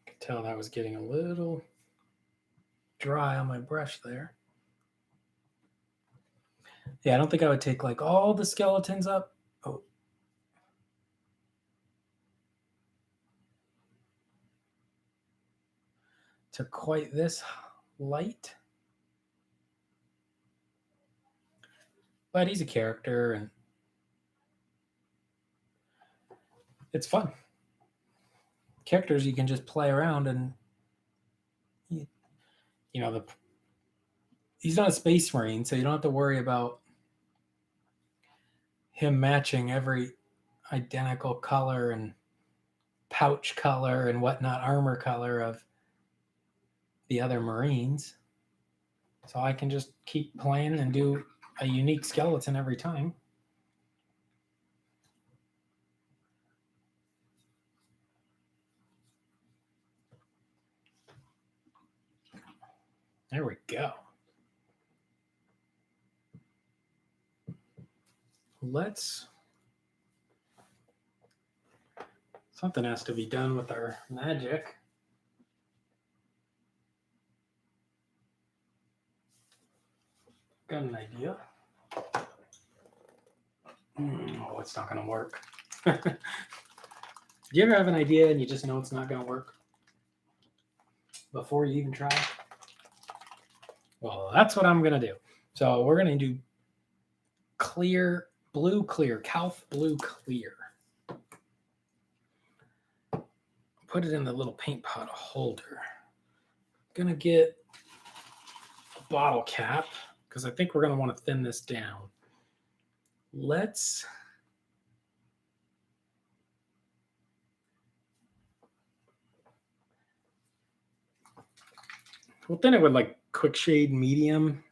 could tell that was getting a little dry on my brush there. Yeah, I don't think I would take like all the skeletons up. Oh. To quite this light. But he's a character and it's fun. Characters you can just play around and he's not a space marine, so you don't have to worry about him matching every identical color and pouch color and whatnot, armor color of the other marines. So I can just keep playing and do a unique skeleton every time. There we go. Something has to be done with our magic. Got an idea. Oh, it's not going to work. Do you ever have an idea and you just know it's not going to work before you even try? Well, that's what I'm going to do. So we're going to do clear, blue clear, Calf blue clear. Put it in the little paint pot holder. I'm going to get a bottle cap because I think we're going to want to thin this down. We'll thin it with like quick shade medium.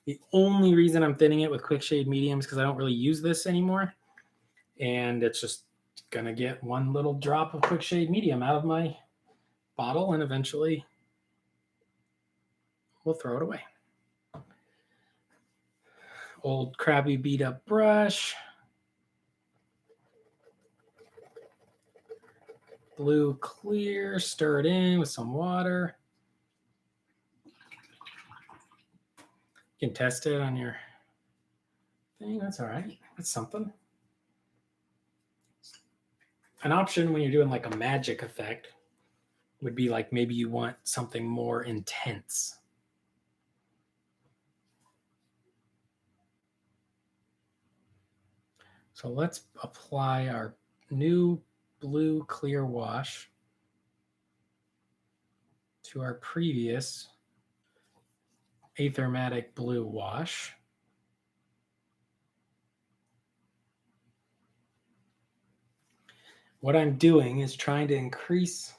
The only reason I'm thinning it with quick shade medium is because I don't really use this anymore. And it's just going to get one little drop of quick shade medium out of my bottle and eventually we'll throw it away. Old crabby beat up brush. Blue clear, stir it in with some water. You can test it on your thing. That's all right. That's something. An option when you're doing like a magic effect would be like maybe you want something more intense. So let's apply our new blue clear wash to our previous aethermatic blue wash. What I'm doing is trying to increase,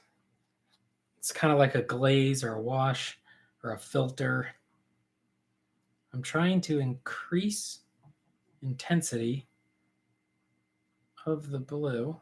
it's kind of like a glaze or a wash or a filter. I'm trying to increase intensity of the blue.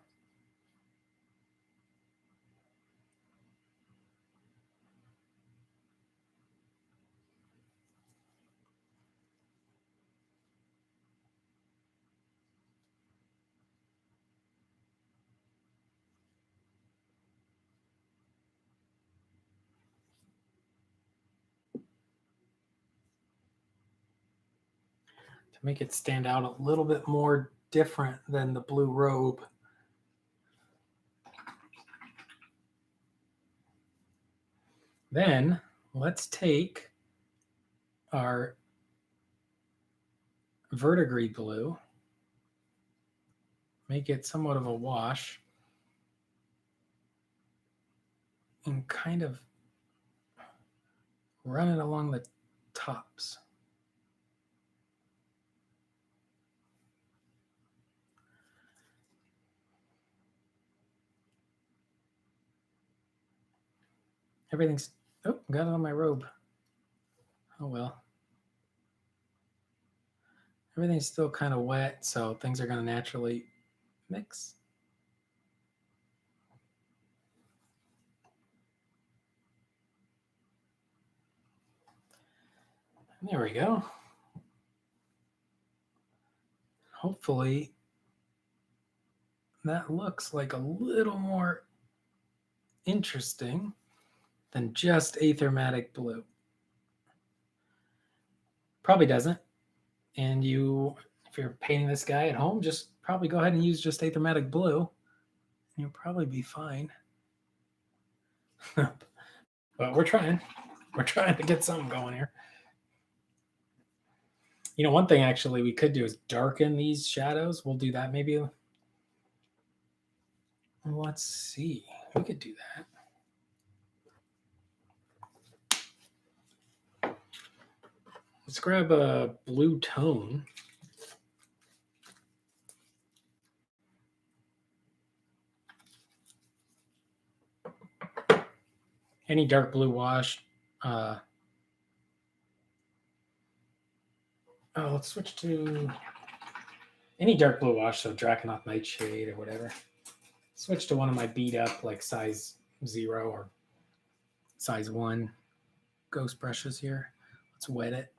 To make it stand out a little bit more different than the blue robe. Then let's take our verdigris blue, make it somewhat of a wash, and kind of run it along the tops. Everything's, oh, got it on my robe. Oh well. Everything's still kind of wet, so things are going to naturally mix. There we go. Hopefully that looks like a little more interesting than just aethermatic blue. Probably doesn't. And you, if you're painting this guy at home, just probably go ahead and use just aethermatic blue. And you'll probably be fine. But we're trying. We're trying to get something going here. You know, one thing actually we could do is darken these shadows. We'll do that maybe. Let's see. We could do that. Let's grab a blue tone. Any dark blue wash. Let's switch to any dark blue wash, so Draconoth Nightshade or whatever. Switch to one of my beat up, like size 0 or size 1 ghost brushes here. Let's wet it.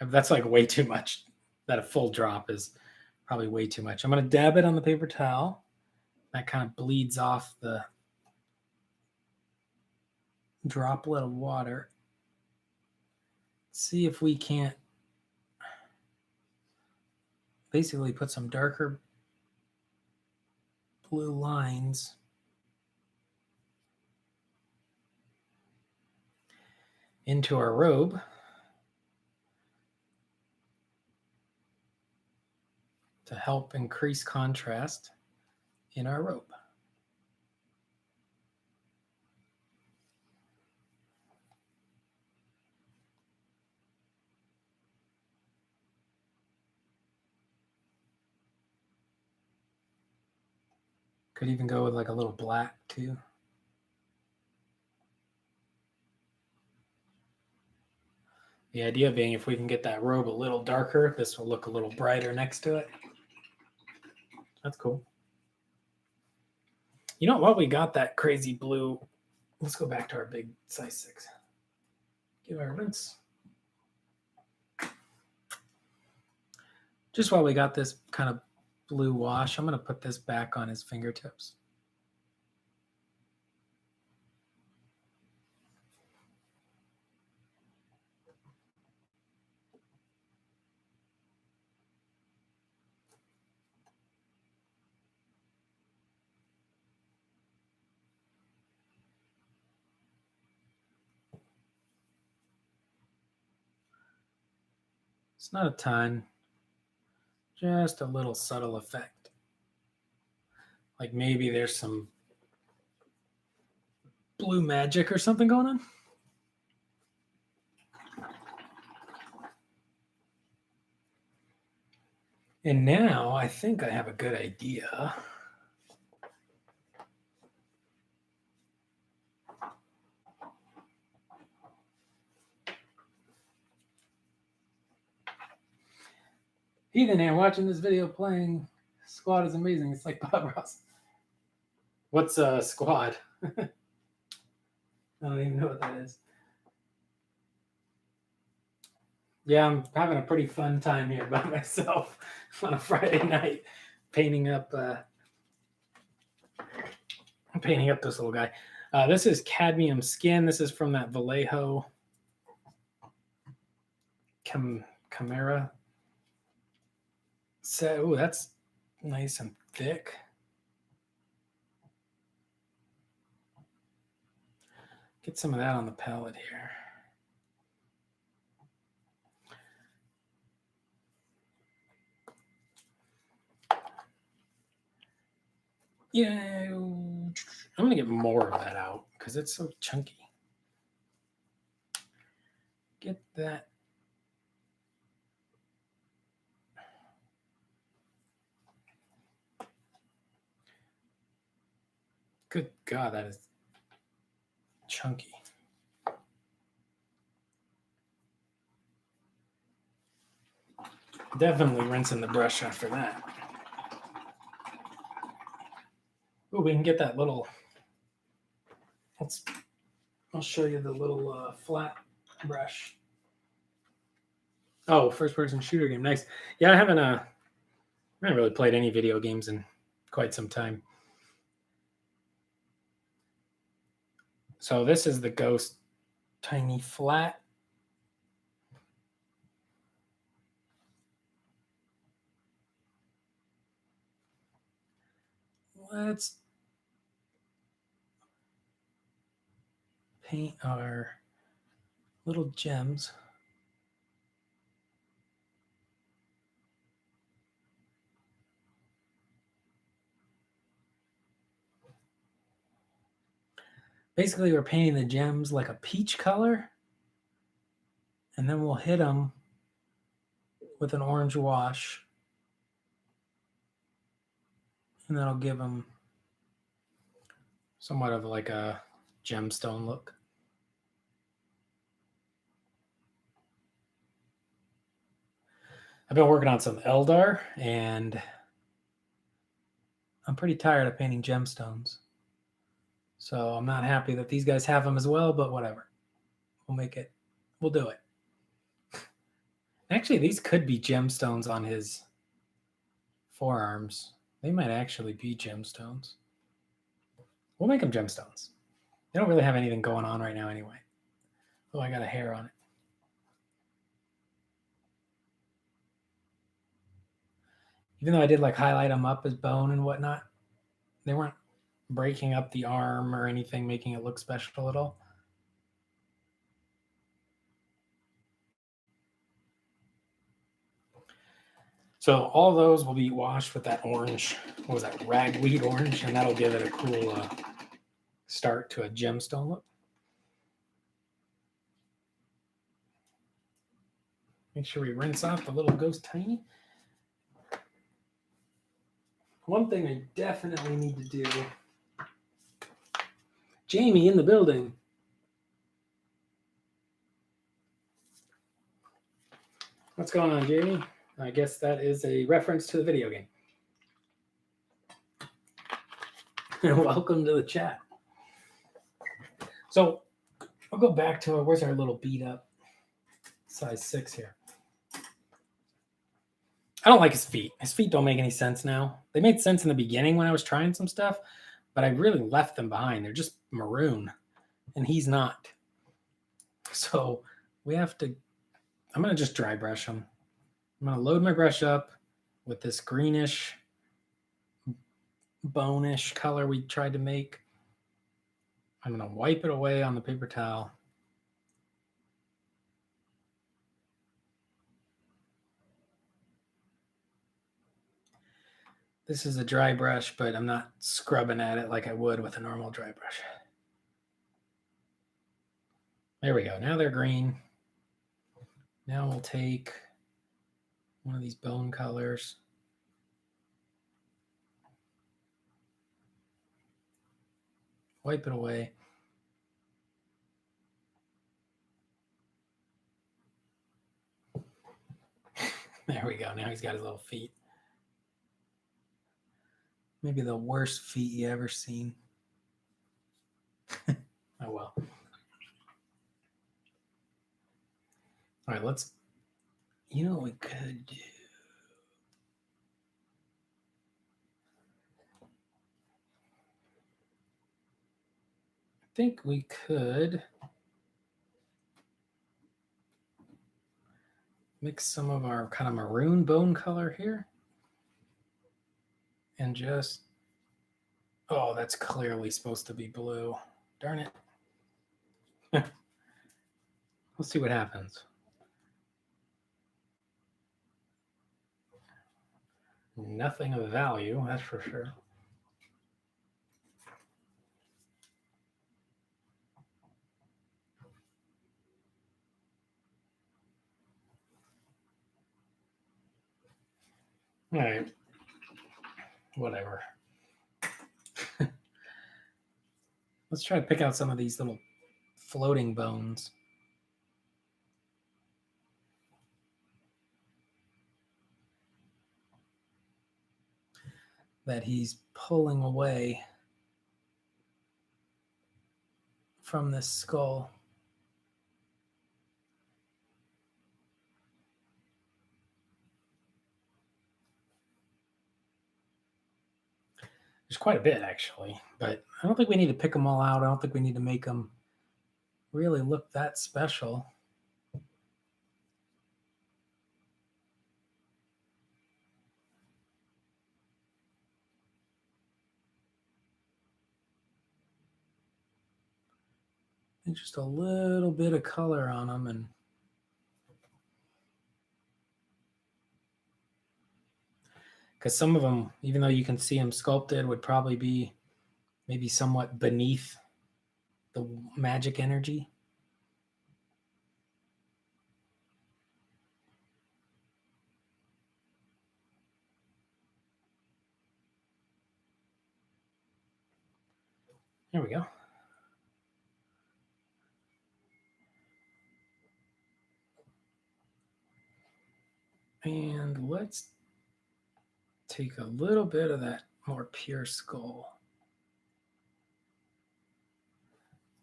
That's like way too much. That a full drop is probably way too much. I'm going to dab it on the paper towel. That kind of bleeds off the droplet of water. See if we can't basically put some darker blue lines into our robe to help increase contrast in our robe. Could even go with like a little black too. The idea being if we can get that robe a little darker, this will look a little brighter next to it. That's cool. You know what? We got that crazy blue. Let's go back to our big size 6. Give our rinse. Just while we got this kind of blue wash, I'm going to put this back on his fingertips. It's not a ton, just a little subtle effect. Like maybe there's some blue magic or something going on. And now I think I have a good idea. Ethan here, watching this video playing Squad is amazing. It's like Bob Ross. What's a squad? I don't even know what that is. Yeah, I'm having a pretty fun time here by myself on a Friday night, painting up this little guy. This is cadmium skin. This is from that Vallejo Chimera set. Oh, that's nice and thick. Get some of that on the palette here. Yeah, I'm going to get more of that out because it's so chunky. Get that. Good God, that is chunky. Definitely rinsing the brush after that. Oh, we can get that little. I'll show you the little flat brush. Oh, first-person shooter game. Nice. Yeah, I haven't really played any video games in quite some time. So this is the Ghost Tiny Flat. Let's paint our little gems. Basically, we're painting the gems like a peach color, and then we'll hit them with an orange wash, and that'll give them somewhat of like a gemstone look. I've been working on some Eldar, and I'm pretty tired of painting gemstones. So I'm not happy that these guys have them as well, but whatever. We'll do it. Actually, these could be gemstones on his forearms. They might actually be gemstones. We'll make them gemstones. They don't really have anything going on right now anyway. Oh, I got a hair on it. Even though I did like highlight them up as bone and whatnot, they weren't breaking up the arm or anything, making it look special at all. So all those will be washed with that orange, what was that, ragweed orange, and that'll give it a cool start to a gemstone look. Make sure we rinse off the little Ghost Tiny. One thing I definitely need to do. Jamie in the building. What's going on, Jamie? I guess that is a reference to the video game. Welcome to the chat. So I'll go back to where's our little beat up size 6 here. I don't like his feet. His feet don't make any sense now. They made sense in the beginning when I was trying some stuff, but I really left them behind. They're just maroon, and he's not. So we have to, I'm going to just dry brush them. I'm going to load my brush up with this greenish, bone-ish color we tried to make. I'm going to wipe it away on the paper towel. This is a dry brush, but I'm not scrubbing at it like I would with a normal dry brush. There we go. Now they're green. Now we'll take one of these bone colors. Wipe it away. There we go. Now he's got his little feet. Maybe the worst feet you ever seen. Oh, well. All right, let's, you know what we could do? I think we could mix some of our kind of maroon bone color here. And just, oh, that's clearly supposed to be blue. Darn it. Let's see what happens. Nothing of value, that's for sure. All right. Whatever. Let's try to pick out some of these little floating bones. That he's pulling away from this skull. There's quite a bit, actually, but I don't think we need to pick them all out. I don't think we need to make them really look that special. And just a little bit of color on them, and because some of them, even though you can see them sculpted, would probably be maybe somewhat beneath the magic energy. There we go. And let's take a little bit of that more pure skull.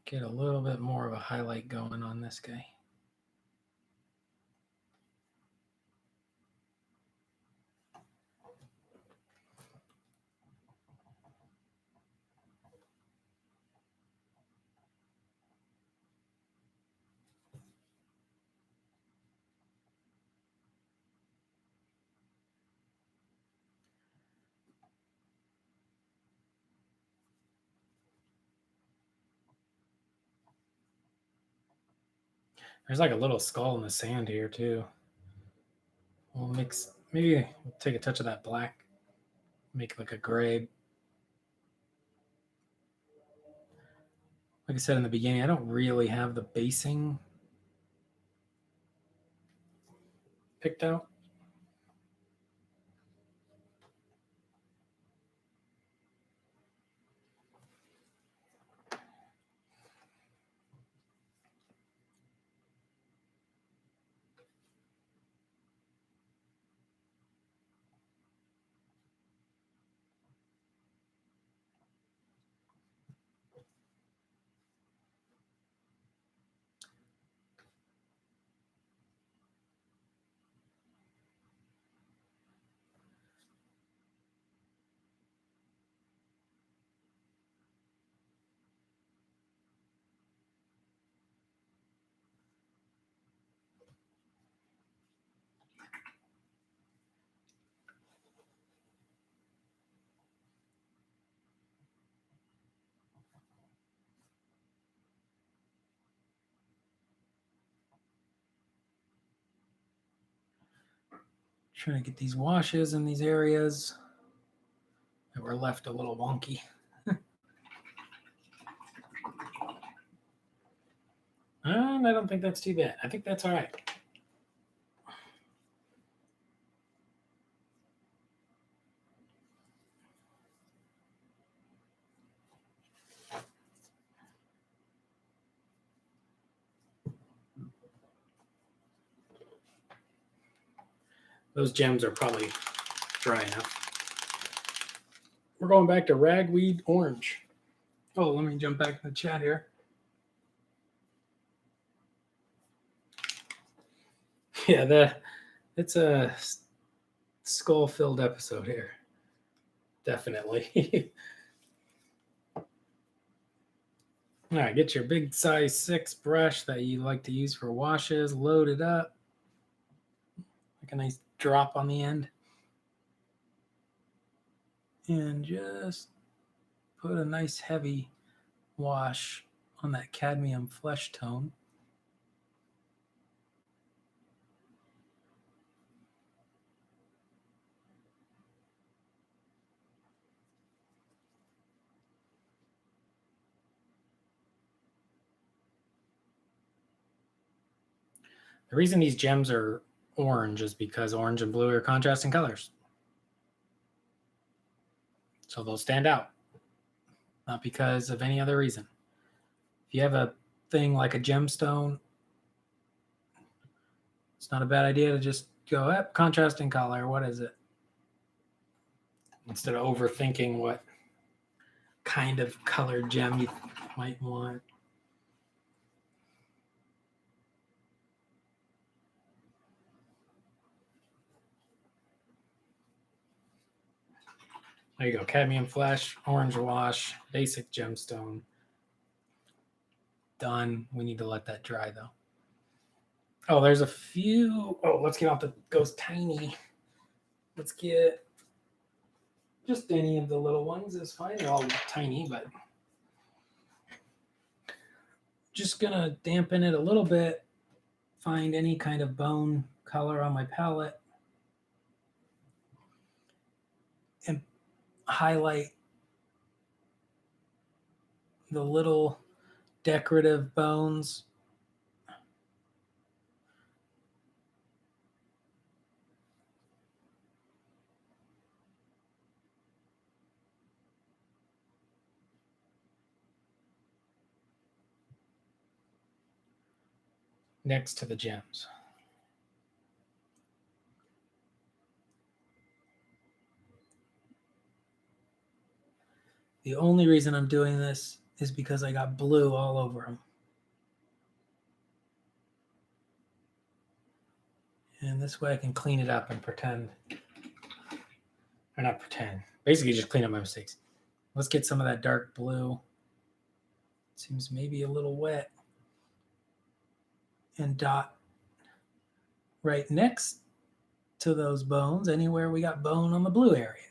Get a little bit more of a highlight going on this guy. There's like a little skull in the sand here too. We'll mix, maybe we'll take a touch of that black, make like a gray. Like I said in the beginning, I don't really have the basing picked out. Trying to get these washes in these areas that were left a little wonky. And I don't think that's too bad. I think that's all right. Those gems are probably dry enough. We're going back to ragweed orange. Oh, let me jump back to the chat here. Yeah, it's a skull-filled episode here. Definitely. All right, get your big size 6 brush that you like to use for washes, load it up. Like a nice drop on the end. And just put a nice heavy wash on that cadmium flesh tone. The reason these gems are orange is because orange and blue are contrasting colors. So they'll stand out, not because of any other reason. If you have a thing like a gemstone, it's not a bad idea to just go, contrasting color, what is it? Instead of overthinking what kind of colored gem you might want. There you go, cadmium flesh, orange wash, basic gemstone. Done. We need to let that dry though. Oh, there's a few. Oh, let's get off the goes tiny. Let's get just any of the little ones is fine. They're all tiny, but just gonna dampen it a little bit. Find any kind of bone color on my palette and highlight the little decorative bones. Next to the gems. The only reason I'm doing this is because I got blue all over them. And this way I can clean it up and pretend, or not pretend, basically just clean up my mistakes. Let's get some of that dark blue. Seems maybe a little wet. And dot right next to those bones, anywhere we got bone on the blue area.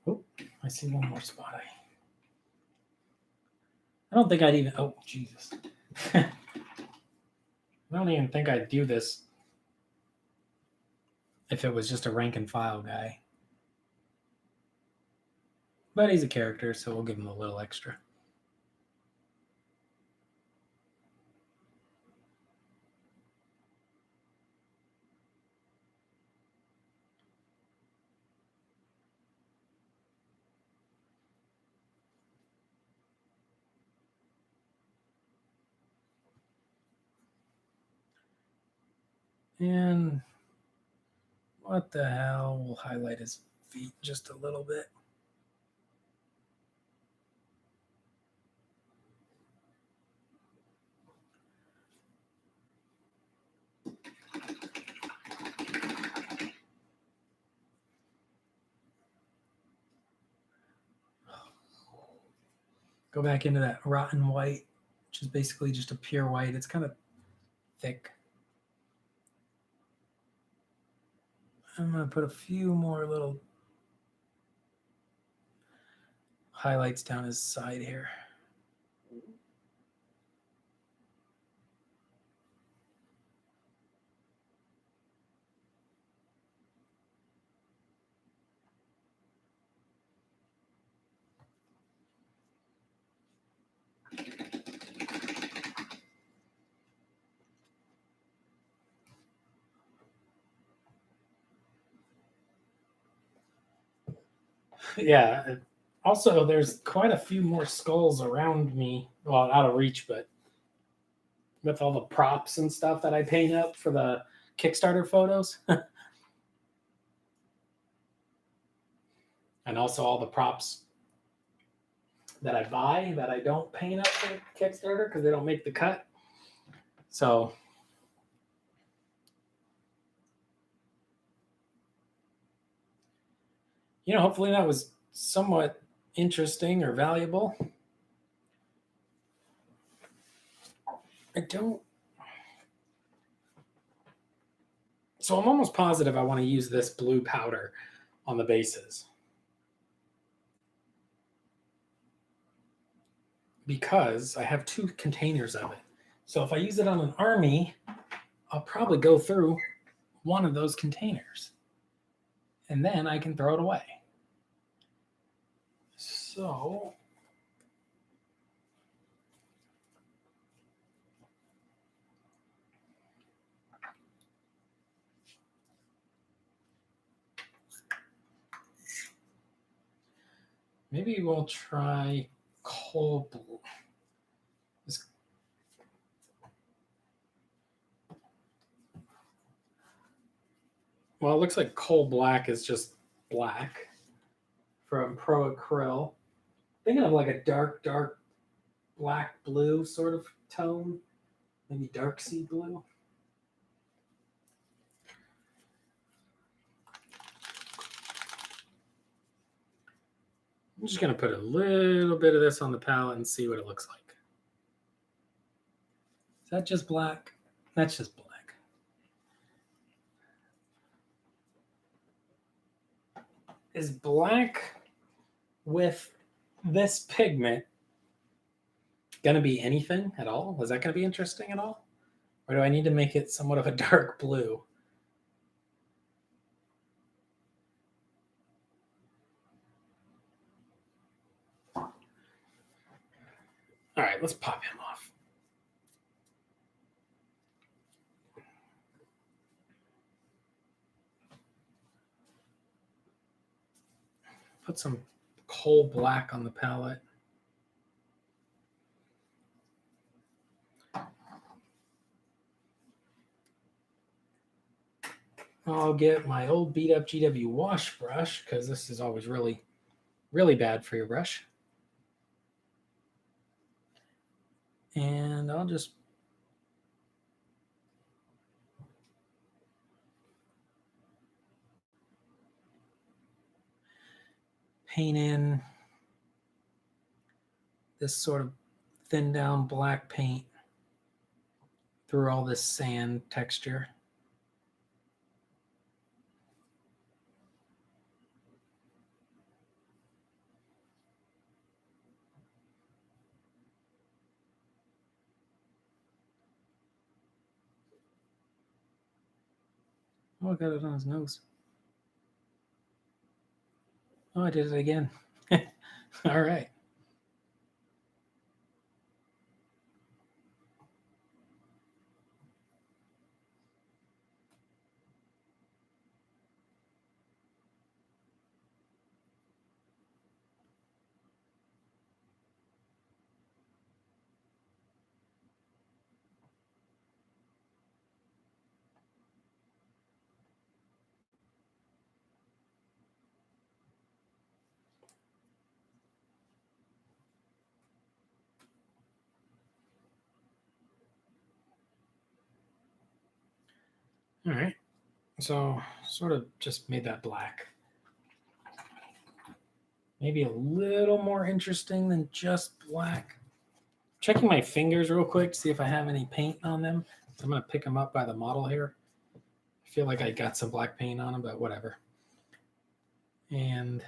Oh, I see one more spot. I don't think I'd even, oh, Jesus. I don't even think I'd do this if it was just a rank and file guy. But he's a character, so we'll give him a little extra. And what the hell? We'll highlight his feet just a little bit. Go back into that rotten white, which is basically just a pure white. It's kind of thick. I'm going to put a few more little highlights down his side here. Yeah. Also, there's quite a few more skulls around me. Well, out of reach, but with all the props and stuff that I paint up for the Kickstarter photos. And also all the props that I buy that I don't paint up for Kickstarter because they don't make the cut. So hopefully that was somewhat interesting or valuable. So I'm almost positive I want to use this blue powder on the bases. Because I have 2 containers of it. So if I use it on an army, I'll probably go through one of those containers. And then I can throw it away. So Maybe we'll try coal blue. Well, it looks like coal black is just black from Pro Acryl. Thinking of like a dark black blue sort of tone, maybe dark sea blue. I'm just going to put a little bit of this on the palette and see what it looks like. Is that just black? That's just black. Is black with this pigment going to be anything at all? Is that going to be interesting at all? Or do I need to make it somewhat of a dark blue? All right, let's pop him off. Put some coal black on the palette. I'll get my old beat up GW wash brush because this is always really, really bad for your brush. And I'll just paint in this sort of thin down black paint through all this sand texture. Oh, I got it on his nose. Oh, I did it again. All right. All right. So sort of just made that black. Maybe a little more interesting than just black. Checking my fingers real quick to see if I have any paint on them. I'm going to pick them up by the model here. I feel like I got some black paint on them, but whatever. And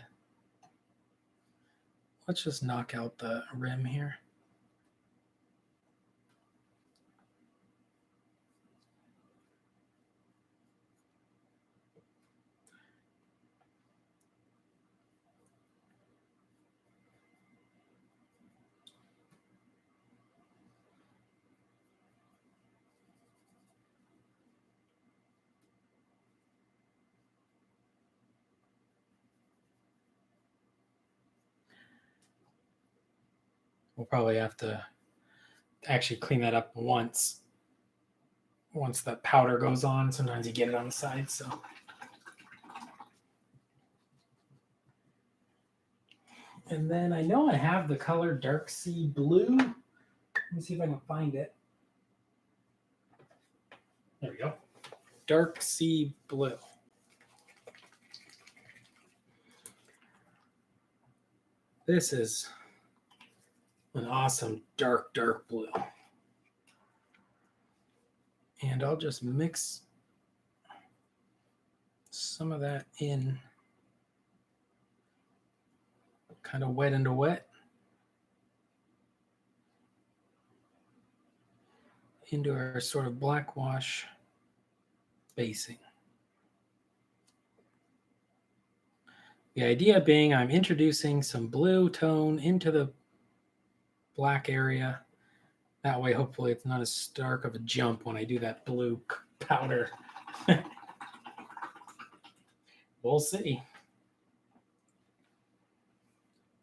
let's just knock out the rim here. We'll probably have to actually clean that up once that powder goes on. Sometimes you get it on the side, so. And then I know I have the color Dark Sea Blue. Let me see if I can find it. There we go. Dark Sea Blue. This is an awesome dark blue. And I'll just mix some of that in, kind of wet into wet, into our sort of black wash basing. The idea being I'm introducing some blue tone into the black area. That way, hopefully, it's not as stark of a jump when I do that blue powder. We'll see.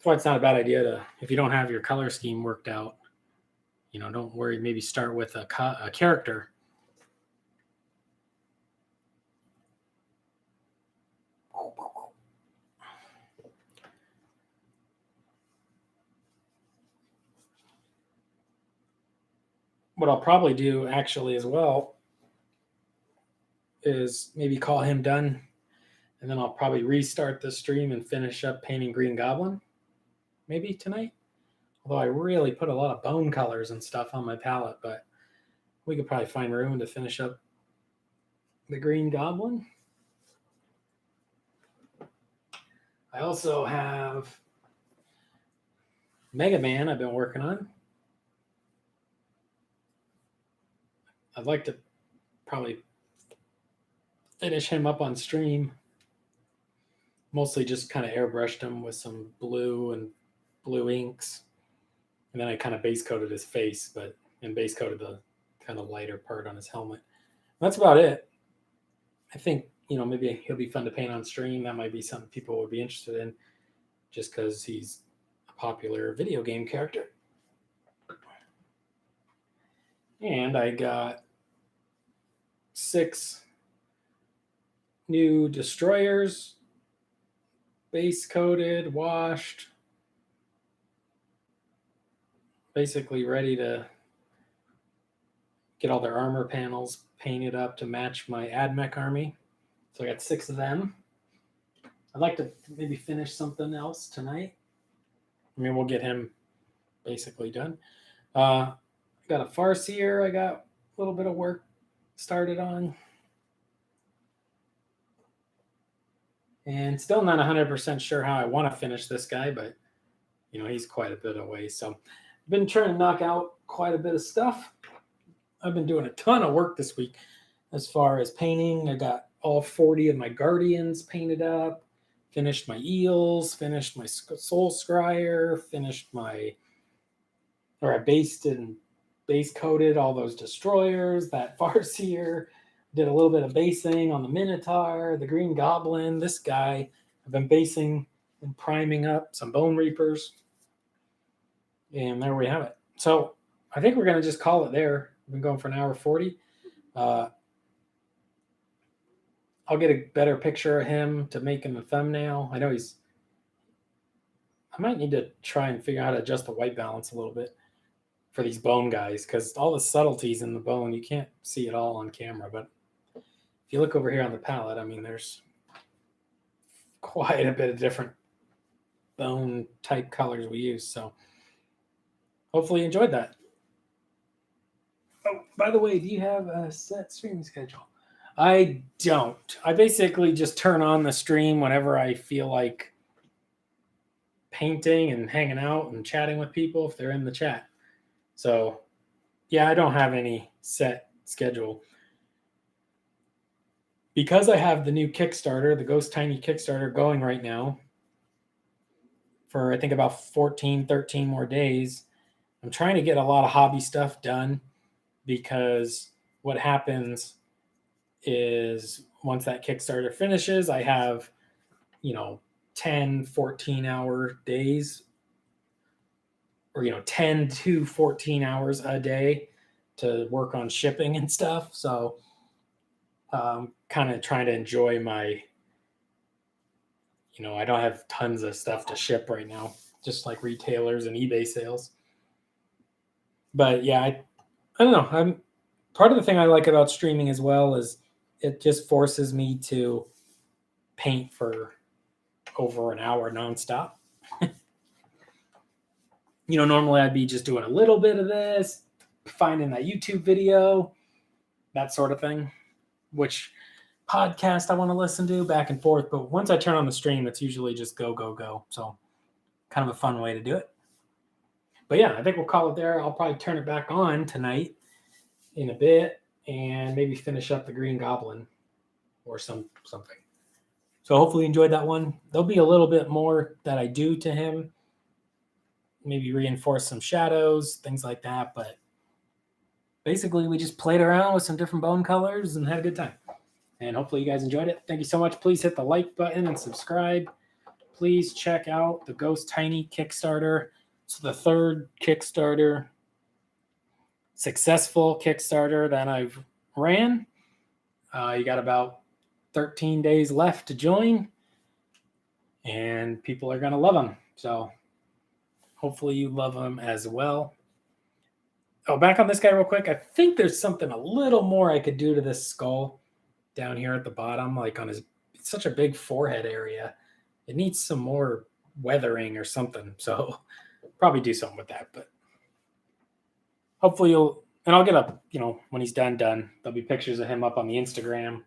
Well, it's not a bad idea to, if you don't have your color scheme worked out, don't worry. Maybe start with a character. What I'll probably do actually as well is maybe call him done, and then I'll probably restart the stream and finish up painting Green Goblin maybe tonight. Although I really put a lot of bone colors and stuff on my palette, but we could probably find room to finish up the Green Goblin. I also have Mega Man I've been working on. I'd like to probably finish him up on stream. Mostly just kind of airbrushed him with some blue and blue inks. And then I kind of base coated his face, and base coated the kind of lighter part on his helmet. That's about it. I think, maybe he'll be fun to paint on stream. That might be something people would be interested in just because he's a popular video game character. And I got 6 new destroyers, base coated, washed, basically ready to get all their armor panels painted up to match my AdMech army. So I got 6 of them. I'd like to maybe finish something else tonight. We'll get him basically done. Got a Farseer I got a little bit of work started on. And still not 100% sure how I want to finish this guy, but, he's quite a bit away. So I've been trying to knock out quite a bit of stuff. I've been doing a ton of work this week as far as painting. I got all 40 of my Guardians painted up, finished my Eels, finished my Soul Scryer, I based and base coated all those destroyers, that Farseer, did a little bit of basing on the Minotaur, the Green Goblin, this guy. I've been basing and priming up some Bonereapers. And there we have it. So I think we're going to just call it there. We've been going for an hour 40. I'll get a better picture of him to make him a thumbnail. I might need to try and figure out how to adjust the white balance a little bit for these bone guys, because all the subtleties in the bone, you can't see it all on camera. But if you look over here on the palette, there's quite a bit of different bone type colors we use. So hopefully you enjoyed that. Oh, by the way, do you have a set streaming schedule? I don't. I basically just turn on the stream whenever I feel like painting and hanging out and chatting with people if they're in the chat. So, yeah, I don't have any set schedule. Because I have the new Kickstarter, the Ghost Tiny Kickstarter going right now for I think about 13 more days. I'm trying to get a lot of hobby stuff done, because what happens is once that Kickstarter finishes, I have, 10, 14-hour days, or, 10 to 14 hours a day to work on shipping and stuff. So kind of trying to enjoy my, I don't have tons of stuff to ship right now, just like retailers and eBay sales. But yeah, I don't know. Part of the thing I like about streaming as well is it just forces me to paint for over an hour nonstop. Normally I'd be just doing a little bit of this, finding that YouTube video, that sort of thing, which podcast I want to listen to back and forth. But once I turn on the stream, it's usually just go, go, go. So kind of a fun way to do it. But yeah, I think we'll call it there. I'll probably turn it back on tonight in a bit and maybe finish up the Green Goblin or something. So hopefully you enjoyed that one. There'll be a little bit more that I do to him. Maybe reinforce some shadows, things like that. But basically we just played around with some different bone colors and had a good time. And hopefully you guys enjoyed it. Thank you so much. Please hit the like button and subscribe. please check out the Ghost Tiny Kickstarter. It's the third Kickstarter, successful Kickstarter that I've ran. You got about 13 days left to join, and people are going to love them. So hopefully you love them as well. Oh, back on this guy real quick. I think there's something a little more I could do to this skull down here at the bottom, like on his, it's such a big forehead area. It needs some more weathering or something. So probably do something with that, but hopefully you'll, and I'll get up, when he's done, there'll be pictures of him up on the Instagram,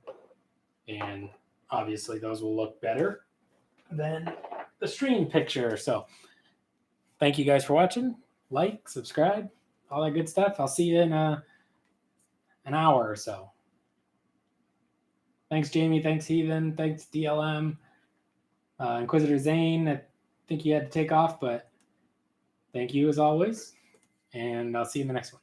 and obviously those will look better than the stream picture. So thank you guys for watching. Like, subscribe, all that good stuff. I'll see you in an hour or so. Thanks, Jamie. Thanks, Heathen. Thanks, DLM. Inquisitor Zane, I think you had to take off, but thank you as always. And I'll see you in the next one.